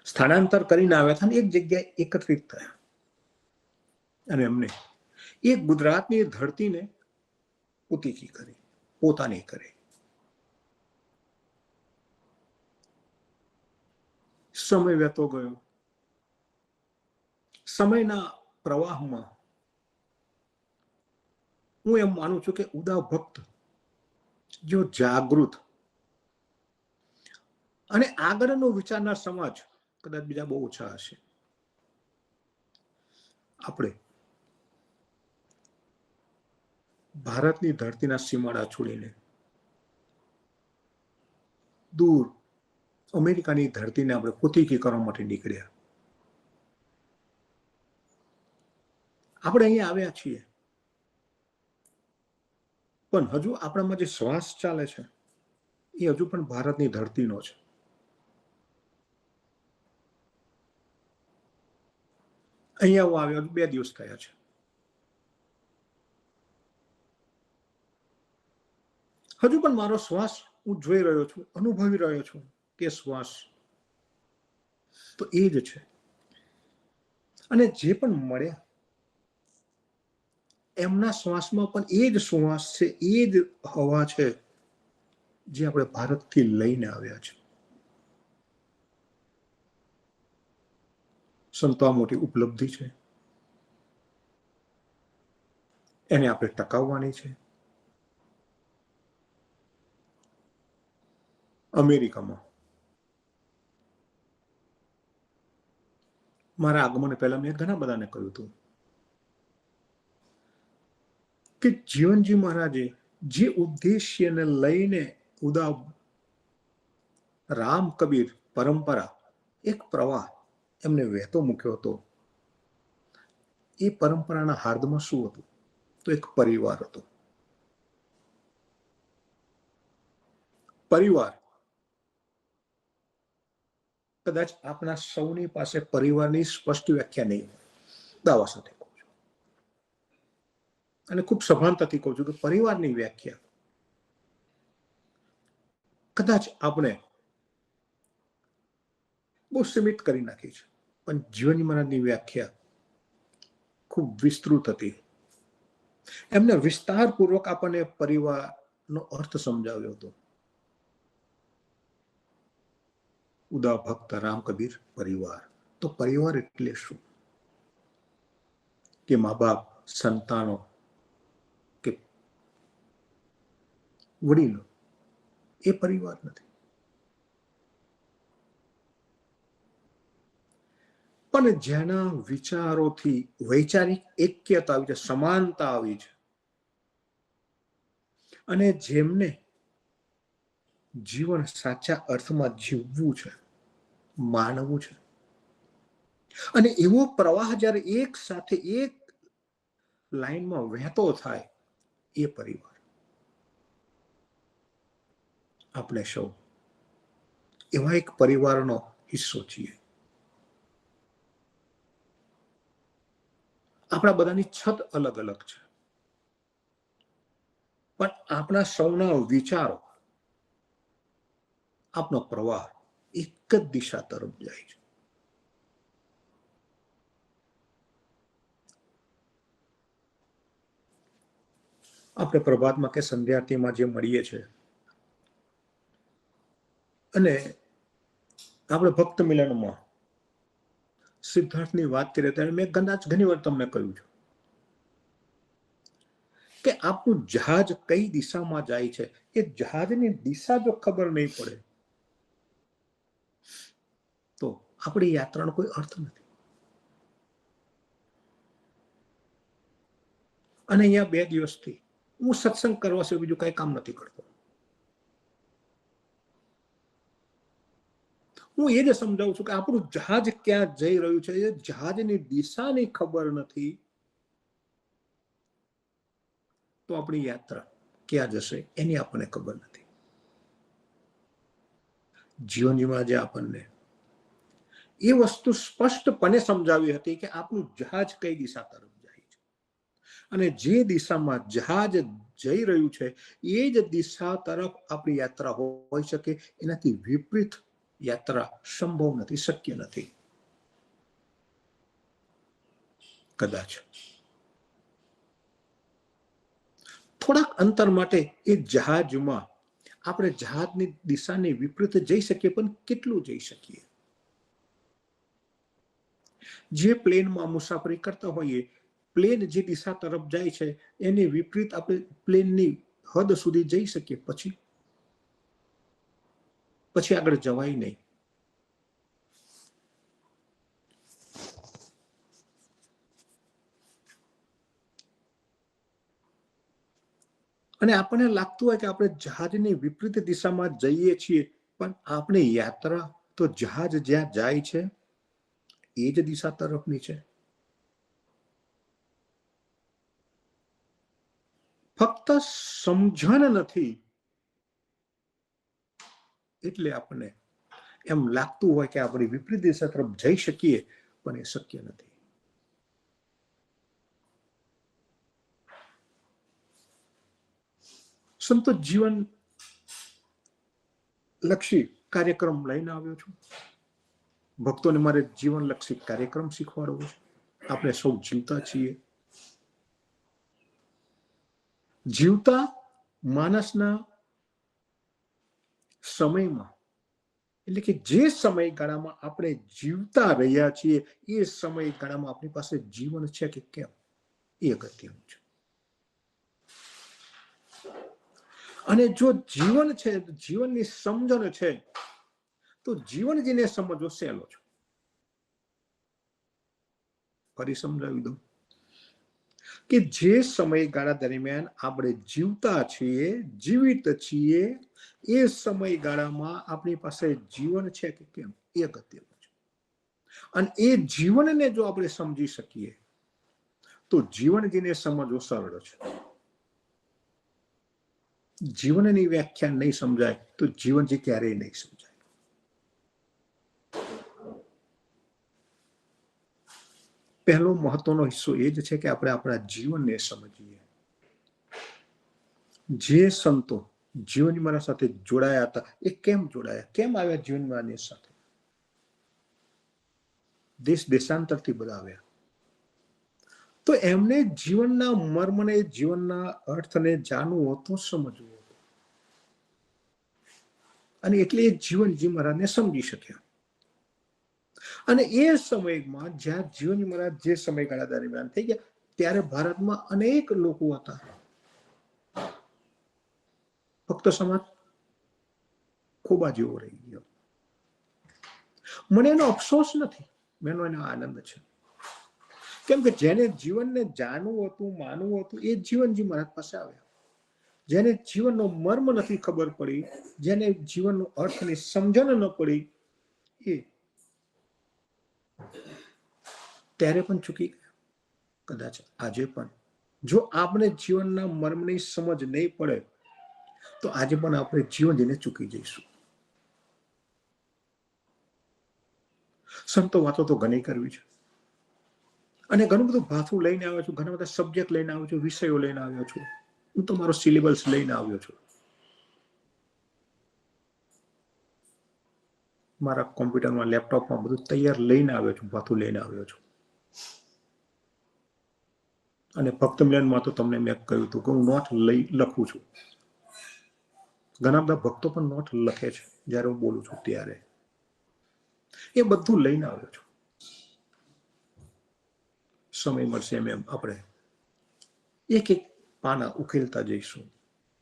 E: સ્થળાંતર કરીને આવ્યા હતા, એક જગ્યાએ એકત્રિત થયા અને એમને એક ગુજરાતની ધરતીને પોતીકી કરી, પોતાની કરી. સમય વહેતો ગયો. સમયના પ્રવાહમાં હું એમ માનું છું કે ઉદા ભક્ત જો જાગૃત અને આગળનો વિચારનાર સમાજ કદાચ બીજા બહુ ઓછા હશે. આપણે ભારતની ધરતીના સીમાડા છોડીને દૂર અમેરિકાની ધરતીને આપણે પોતીકી કરવા માટે નીકળ્યા. આપણે અહીંયા આવ્યા છીએ, પણ હજુ આપણામાં જે શ્વાસ ચાલે છે એ હજુ પણ ભારતની ધરતીનો છે. અહીંયા હું આવ્યો 2 દિવસ થયા છે. હજુ પણ મારો શ્વાસ હું જોઈ રહ્યો છું, અનુભવી રહ્યો છું કે શ્વાસ તો એ જ છે. અને જે પણ મળ્યા એમના શ્વાસમાં પણ એ જ શ્વાસ છે, એ જ હવા છે જે આપણે ભારતથી લઈને આવ્યા છે. સંતો આ મોટી ઉપલબ્ધિ છે, એને આપણે ટકાવવાની છે. અમેરિકામાં મારા આગમન પહેલા મેં ઘણા બધાને કહ્યું હતું કે જીવનજી મહારાજે જે ઉદ્દેશ્યને લઈને ઉદા રામ કબીર પરંપરા, એક પ્રવાહ એમને વહેતો મૂક્યો હતો, એ પરંપરાના હાર્દમાં શું હતું? તો એક પરિવાર હતો. પરિવાર કદાચ આપણા સૌની પાસે પરિવારની સ્પષ્ટ વ્યાખ્યા નહીં, દાવા સાથે કહું છું અને ખૂબ સભાનતાથી કહું છું કે પરિવારની વ્યાખ્યા કદાચ આપણે બહુ સીમિત કરી નાખી છે, પણ જીવનજી મહારાજની વ્યાખ્યા ખૂબ વિસ્તૃત હતી. એમને વિસ્તારપૂર્વક આપણને પરિવારનો અર્થ સમજાવ્યો હતો. ઉદા ભક્ત રામ કબીર પરિવાર. તો પરિવાર એટલે શું? કે મા બાપ, સંતાનો કે વડીલો, એ પરિવાર નથી. પણ જેના વિચારોથી વૈચારિક એક્યતા આવી છે, સમાનતા આવી છે, અને જેમને જીવન સાચા અર્થમાં જીવવું છે, માનવું છે, અને એવો પ્રવાહ જ્યારે એક સાથે એક લાઈનમાં વહેતો થાય, એ પરિવાર. આપણે સૌ એવા એક પરિવારનો હિસ્સો છીએ. આપણા બધાની છત અલગ અલગ છે, પણ આપણા સૌના વિચારો, આપનો પ્રવાહ એક જ દિશા તરફ જાય છે. આપણે પ્રભાતમાં કે સંધ્યાઆરતીમાં જે મળીએ છીએ, અને આપણે ભક્ત મિલનમાં સિદ્ધાર્થની વાત કરી ત્યારે મેં કદાચ ઘણી વાર તમને કહ્યું છે કે આપણું જહાજ કઈ દિશામાં જાય છે, એ જહાજની દિશા જો ખબર નહીં પડે તો આપણી યાત્રાનો કોઈ અર્થ નથી. અને અહીંયા 2 દિવસથી હું સત્સંગ કરવા સિવાય બીજું કઈ કામ નથી કરતો. હું એ જ સમજાવું છું કે આપણું જહાજ ક્યાં જઈ રહ્યું છે, એ જહાજની દિશાની ખબર નથી તો આપણી યાત્રા ક્યાં જશે એની આપણને ખબર નથી. જીવનમાં આજે આપણને એ વસ્તુ સ્પષ્ટપણે સમજાવી હતી કે આપણું જહાજ કઈ દિશા તરફ જાય છે, અને જે દિશામાં જહાજ જઈ રહ્યું છે એ જ દિશા તરફ આપણી યાત્રા હોઈ શકે, એનાથી વિપરીત યાત્રા સંભવ નથી, શક્ય નથી. કદાચ થોડાક અંતર માટે એ જહાજમાં આપણે જહાજની દિશાની વિપરીત જઈ શકીએ, પણ કેટલું જઈ શકીએ? જે પ્લેનમાં મુસાફરી કરતા હોઈએ, પ્લેન જે દિશા તરફ જાય છે એની વિપરીત આપણે પ્લેનની હદ સુધી જઈ શકીએ, પછી આગળ જવાય નહીં. અને આપણને લાગતું હોય કે આપણે જહાજની વિપરીત દિશામાં જઈએ છીએ, પણ આપણી યાત્રા તો જહાજ જ્યાં જાય છે એ જ દિશા તરફની છે. ફક્ત સમજણ નથી એટલે આપણને એમ લાગતું હોય કે આપણે વિપરીત દિશા તરફ જઈ શકીએ, પણ એ શક્ય નથી. સંતો જીવન લક્ષી કાર્યક્રમ લઈને આવ્યો છું. ભક્તોને મારે જીવન લક્ષી કાર્યક્રમ શીખવાડવો છે. આપણે સૌ જીવતા છીએ. જીવતા માણસના સમયમાં, એટલે કે જે સમયગાળામાં આપણે જીવતા રહ્યા છીએ એ સમયગાળામાં આપણી પાસે જીવન છે કે કેમ, એ અગત્યનું છે. અને જો જીવન છે, જીવનની સમજણ છે, તો જીવન જેને સમજવો સહેલો છે. ફરી સમજાવી દઉં કે જે સમયગાળા દરમિયાન આપણે જીવતા છીએ, જીવિત છીએ, એ સમયગાળામાં આપણી પાસે જીવન છે કે કેમ, એ અગત્યનું છે. અને એ જીવનને જો આપણે સમજી શકીએ તો જીવન જેને સમજવો સરળ છે. જીવનની વ્યાખ્યા નહીં સમજાય તો જીવનજી ક્યારેય નહીં સમજાય. પહેલો મહત્વનો હિસ્સો એ જ છે કે આપણે આપણા જીવનને સમજીએ. જે સંતો જીવન મારા સાથે જોડાયા હતા એ કેમ જોડાયા, કેમ આવ્યા જીવનમાં સાથે? દેશ દેશાંતરથી બધા આવ્યા. તો એમને જીવનના મર્મને, જીવનના અર્થને જાણવું હતું, સમજવું હતું, અને એટલે જીવનજી મહારાજને સમજી શક્યા. અને એ સમયમાં જ્યાં જીવનજી મહારાજ જે સમયગાળા દરમિયાન થઈ ગયા ત્યારે ભારતમાં અનેક લોકો હતા. ભક્ત સમાજ ખોબા જેવો રહી ગયો. મને એનો અફસોસ નથી, મને એનો આનંદ છે. કેમ કે જેને જીવનને જાણવું હતું, માનવું હતું, એ જીવનજી મહારાજ પાસે આવ્યા. જેને જીવનનો મર્મ નથી ખબર પડી, જેને જીવનનો અર્થની સમજણ ન પડી, એ ત્યારે પણ ચૂકી ગયા. કદાચ આજે પણ જો આપણે જીવનના મર્મની સમજ નહીં પડે તો આજે પણ આપણે જીવન જીને ચૂકી જઈશું. સંતો વાતો તો ઘણી કરવી છે અને ઘણું બધું ભાથું લઈને આવ્યો છું, ઘણા બધા સબ્જેક્ટ લઈને આવ્યો છું, વિષયો લઈને આવ્યો છું. હું તો મારો સિલેબસ લઈને આવ્યો છું. મારા કોમ્પ્યુટરમાં, લેપટોપમાં બધું તૈયાર લઈને આવ્યો છું, ભાથું લઈને આવ્યો છું. અને ભક્ત મિલનમાં તો તમને મેં કહ્યું હતું કે હું નોટ લખું છું. ઘણા બધા ભક્તો પણ નોટ લખે છે જ્યારે હું બોલું છું ત્યારે. એ બધું લઈને આવ્યો છું. સમય મળશે એમ આપણે એક એક પાના ઉકેલતા જઈશું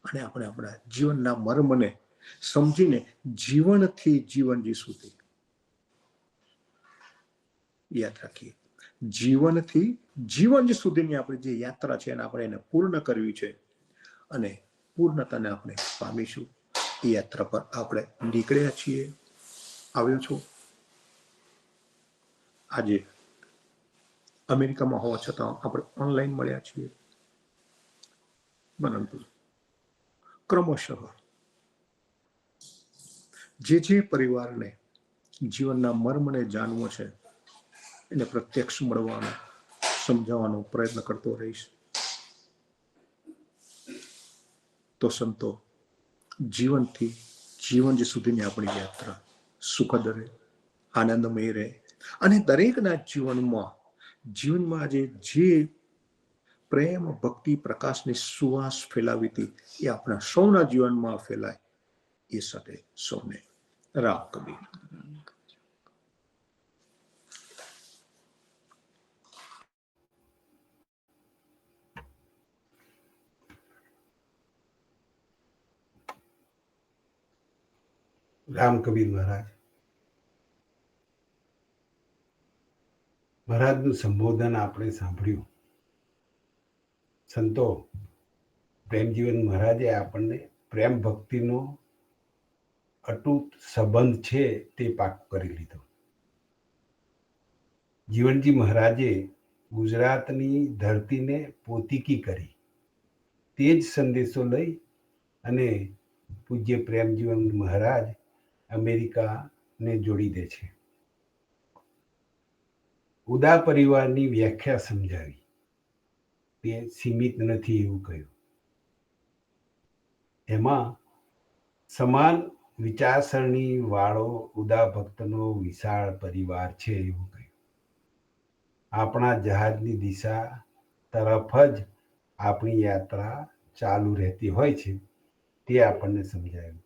E: અને આપણે આપણા જીવનના મર્મને સમજીને જીવનથી જીવનજી સુધી યાદ રાખીએ. જીવનથી જીવનજી સુધીની આપણી જે યાત્રા છે એને આપણે એને પૂર્ણ કરવી છે અને પૂર્ણતાને આપણે પામીશું. એ યાત્રા પર આપણે નીકળ્યા છીએ, આવ્યો છું. આજે અમેરિકામાં હોવા છતાં આપણે ઓનલાઈન મળ્યા છીએ, પરંતુ ક્રમશઃ જે પરિવારને જીવનના મર્મને જાણવો છે એને પ્રત્યક્ષ મળવાનો, સમજાવવાનો પ્રયત્ન કરતો રહીશ. તો સંતો જીવનથી જીવન સુધીની આપણી યાત્રા સુખદ રહે, આનંદમય રહે અને દરેકના જીવનમાં આજે જે પ્રેમ, ભક્તિ, પ્રકાશની સુવાસ ફેલાવી હતી એ આપણા સૌના જીવનમાં ફેલાય. એ સાથે સૌને રામ કબીર.
C: રામ કબીર મહારાજનું સંબોધન આપણે સાંભળ્યું. સંતો પ્રેમજીવન મહારાજે આપણને પ્રેમ ભક્તિનો અતૂટ સંબંધ છે તે પાકો કરી લીધો. જીવનજી મહારાજે ગુજરાતની ધરતીને પોતીકી કરી. તે જ સંદેશો લઈ અને પૂજ્ય પ્રેમજીવન મહારાજ અમેરિકાને જોડી દે છે. ઉદાર પરિવારની વ્યાખ્યા સમજાવી. તે સીમિત નથી એવું કહ્યું. એમાં સમાન વિચારસરણી વાળો ઉદાર ભક્તનો વિશાળ પરિવાર છે એવું કહ્યું. આપણા જહાજની દિશા તરફ જ આપણી યાત્રા ચાલુ રહેતી હોય છે તે આપણને સમજાયું.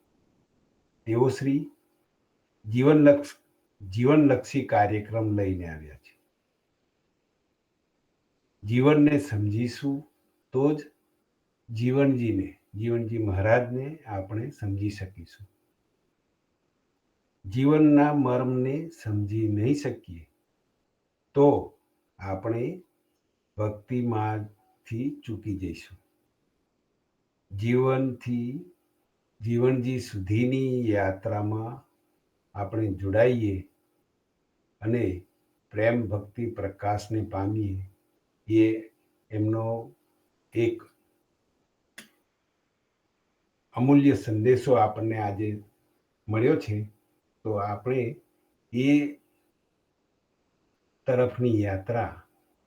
C: તેઓ શ્રી જીવનલક્ષી કાર્યક્રમ લઈને આવ્યા છે. જીવનને સમજીશું તો જ જીવનજી મહારાજને આપણે સમજી શકીશું. જીવનના મર્મને સમજી નહીં શકીએ તો આપણે ભક્તિમાંથી ચૂકી જઈશું. જીવનજી સુધીની યાત્રામાં આપણે જોડાઈએ અને પ્રેમ, ભક્તિ, પ્રકાશને પામીએ. એ એમનો એક અમૂલ્ય સંદેશો આપણને આજે મળ્યો છે. તો આપણે એ તરફની યાત્રા,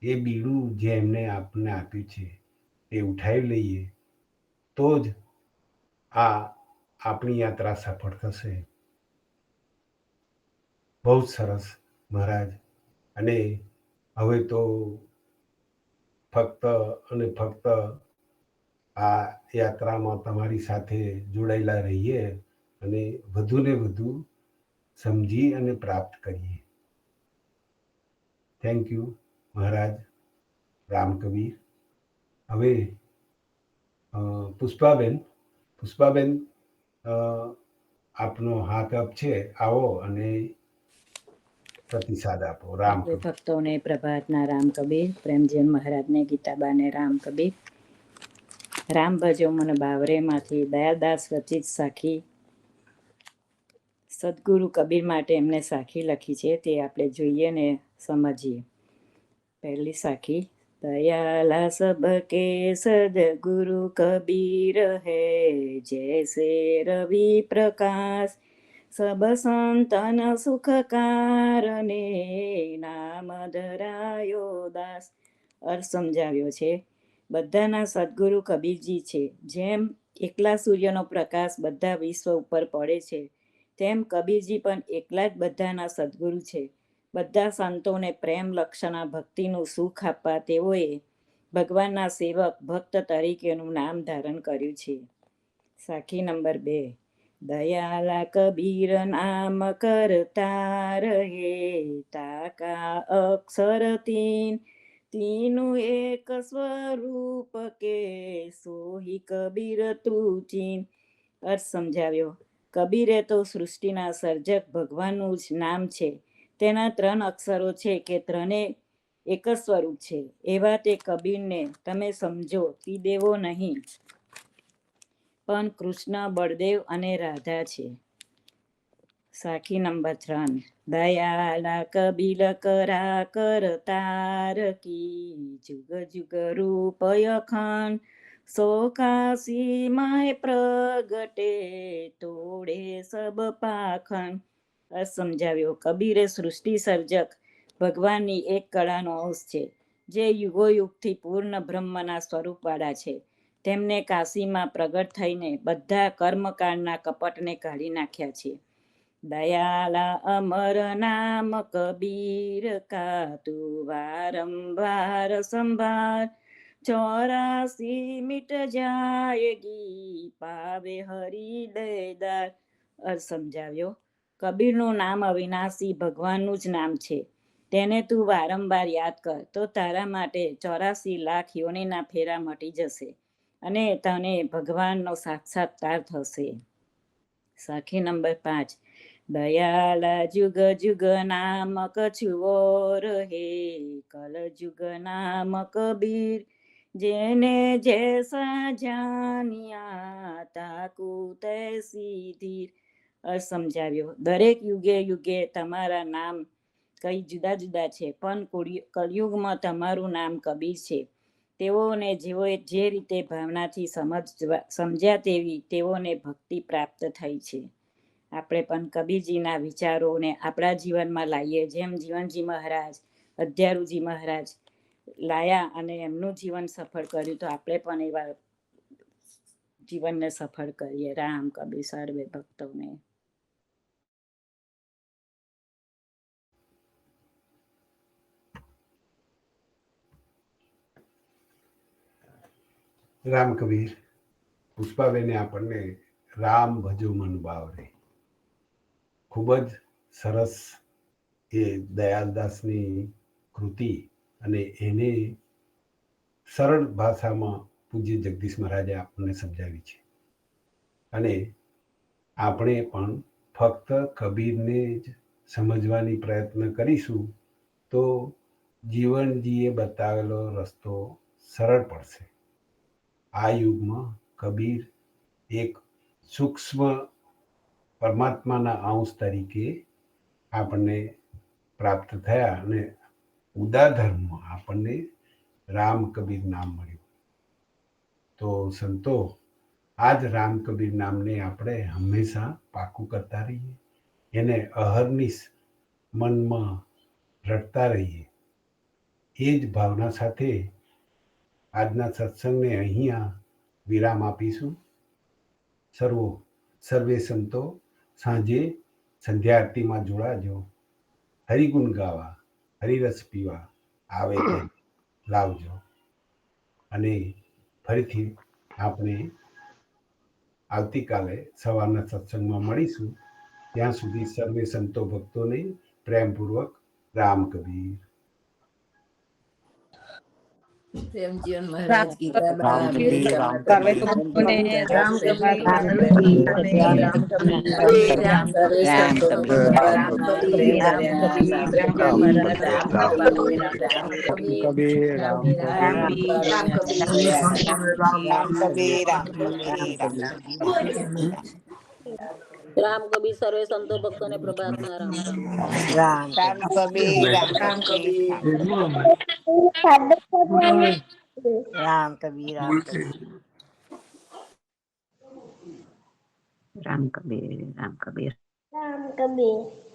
C: એ બીડું જે એમને આપણને આપ્યું છે એ ઉઠાવી લઈએ તો જ આ આપણી યાત્રા સફળ થશે. બહુ જ સરસ મહારાજ. અને હવે તો ફક્ત આ યાત્રામાં તમારી સાથે જોડાયેલા રહીએ અને વધુ ને વધુ સમજી અને પ્રાપ્ત કરીએ. થેન્ક યુ મહારાજ રામ કબીર. હવે પુષ્પાબેન આપનો હાથ અપ છે, આવો અને પ્રતિસાદ આપો. રામ કબીર.
F: ભક્તોને પ્રભાતના રામ કબીર, પ્રેમજીવન મહારાજને ગીતાબાને રામ કબીર. રામ ભજો મન બાવરેમાંથી દયાદાસ રચિત સાખી સદગુરુ કબીર માટે એમને સાખી લખી છે, તે આપણે જોઈએ ને સમજીએ. પહેલી સાખી. દયાલા સબકે સદગુરુ કબીર હે, જૈસે રવિ પ્રકાશ સબ સંતન સુખ કારણે નામ ધરાયો દાસ. અર્થ સમજાવ્યો છે. બધાના સદગુરુ કબીરજી છે. જેમ એકલા સૂર્યનો પ્રકાશ બધા વિશ્વ ઉપર પડે છે, તેમ કબીરજી પણ એકલા જ બધાના સદગુરુ છે. બધા સંતોને પ્રેમ લક્ષણા ભક્તિનું સુખ આપવા તેઓએ ભગવાનના સેવક ભક્ત તરીકેનું નામ ધારણ કર્યું છે. સાખી નંબર 2. દયાલા કબીર નામ કરતા રહે, તાકા અક્ષર તીનું એક સ્વરૂપ કે સોહી કબીર તું ચીન. અર્થ સમજાવ્યો. કબીરે તો સૃષ્ટિના સર્જક ભગવાનનું જ નામ છે. તેના 3 અક્ષરો છે કે ત્રણે એક જ સ્વરૂપ છે. એવા તે કબીરને તમે સમજો ત્રિદેવો નહીં, પણ કૃષ્ણ, બળદેવ અને રાધા છે. સાખી નંબર 3. દયાલા કબીર કરા કરતાર કી, જુગ જુગ રૂપ અખંડ સોકાશી માય પ્રગટે તોડે સબ પાખંડ. સમજાવ્યો. કબીરે સૃષ્ટિ સર્જક ભગવાનની એક કળાનો અંશ છે, જે યુગો યુગથી પૂર્ણ બ્રહ્મના સ્વરૂપવાળા છે. તેમને કાશીમાં પ્રગટ થઈને બધા કર્મકાંડના કપટને કાઢી નાખ્યા છે. દયાલા અમર નામ કબીર કા તું વારંવાર સંભાળ, 84 મિટ જાયગી પાવે હરી દયદાર. અર્થ સમજાવ્યો. કબીરનું નામ અવિનાશી ભગવાનનું જ નામ છે. તેને તું વારંવાર યાદ કર તો તારા માટે 84 લાખ યોનિના ફેરા મટી જશે અને તને ભગવાનનો સાક્ષાત્કાર થશે. સાખી નંબર 5. દયાલા જુગ જુગ નામ કછુઓ રહે, કલ જુગ નામ કબીર, જેને જૈસા જાનિયા તાકુ તૈસી ધીર. સમજાવ્યો. દરેક યુગે યુગે તમારા નામ કઈ જુદા જુદા છે, પણ કલયુગમાં તમારું નામ કબીર છે. તેઓને જેઓએ જે રીતે ભાવનાથી સમજ્યા તેવી તેઓને ભક્તિ પ્રાપ્ત થઈ છે. આપણે પણ કબીરજીના વિચારોને આપણા જીવનમાં લાવીએ. જેમ જીવનજી મહારાજ, અધ્યારુજી મહારાજ લાયા અને એમનું જીવન સફળ કર્યું, તો આપણે પણ એવા જીવનને સફળ કરીએ. રામ કબીર સર્વે ભક્તોને.
C: રામ કબીર. પુષ્પાબેને આપણને રામ ભજો મન બાવરે, ખૂબ જ સરસ એ દયાલદાસની કૃતિ અને એને સરળ ભાષામાં પૂજ્ય જગદીશ મહારાજે આપણને સમજાવી છે. અને આપણે પણ ફક્ત કબીરને જ સમજવાની પ્રયત્ન કરીશું તો જીવનજીએ બતાવેલો રસ્તો સરળ પડશે. આ યુગમાં કબીર એક સૂક્ષ્મ પરમાત્માના અંશ તરીકે આપણને પ્રાપ્ત થયા અને ઉદાહરણમાં આપણને રામ કબીર નામ મળ્યું. તો સંતો, આ જ રામ કબીર નામને આપણે હંમેશા પાકું કરતા રહીએ, એને અહર્નિશ મનમાં રટતા રહીએ. એ જ ભાવના સાથે આજના સત્સંગને અહીંયા વિરામ આપીશું. સર્વે સંતો સાંજે સંધ્યા આરતીમાં જોડાજો. હરિગુણ ગાવા, હરિરસ પીવા આવે તે લાવજો. અને ફરીથી આપણે આવતીકાલે સવારના સત્સંગમાં મળીશું. ત્યાં સુધી સર્વે સંતો ભક્તોને પ્રેમપૂર્વક રામ કબીર.
A: પ્રેમજીવન મહારાજ કી જય.
G: રામ કબીર, રામ
A: સર્વે
G: કબીર.
A: સંતોને
B: રામ કબીર,
A: રામ
B: રામ
A: કબીર,
B: કબીર,
A: રામ કબીર,
F: રામ
A: સર્વે
F: રામ
A: સંતો
F: કબીર,
A: રામ કબીર, રામ કબીર,
F: રામ
A: મહારાજ
F: રામ
A: રામ કબીર, રામ
G: કબીર, રામ
A: કબીર, રામ
G: કબીર.
A: કબીર, રામ કબીર,
B: રામ કબીર, રામ
A: રામ કબીર, સર્વે સંતો ભક્તોને પ્રભાતના રામ.
B: રામ કબીર, રામ
A: રામ કબીર,
B: રામ કબીર, રામ કબીર.
F: રામ કબીર, રામ કબીર.
H: Ram Kabir.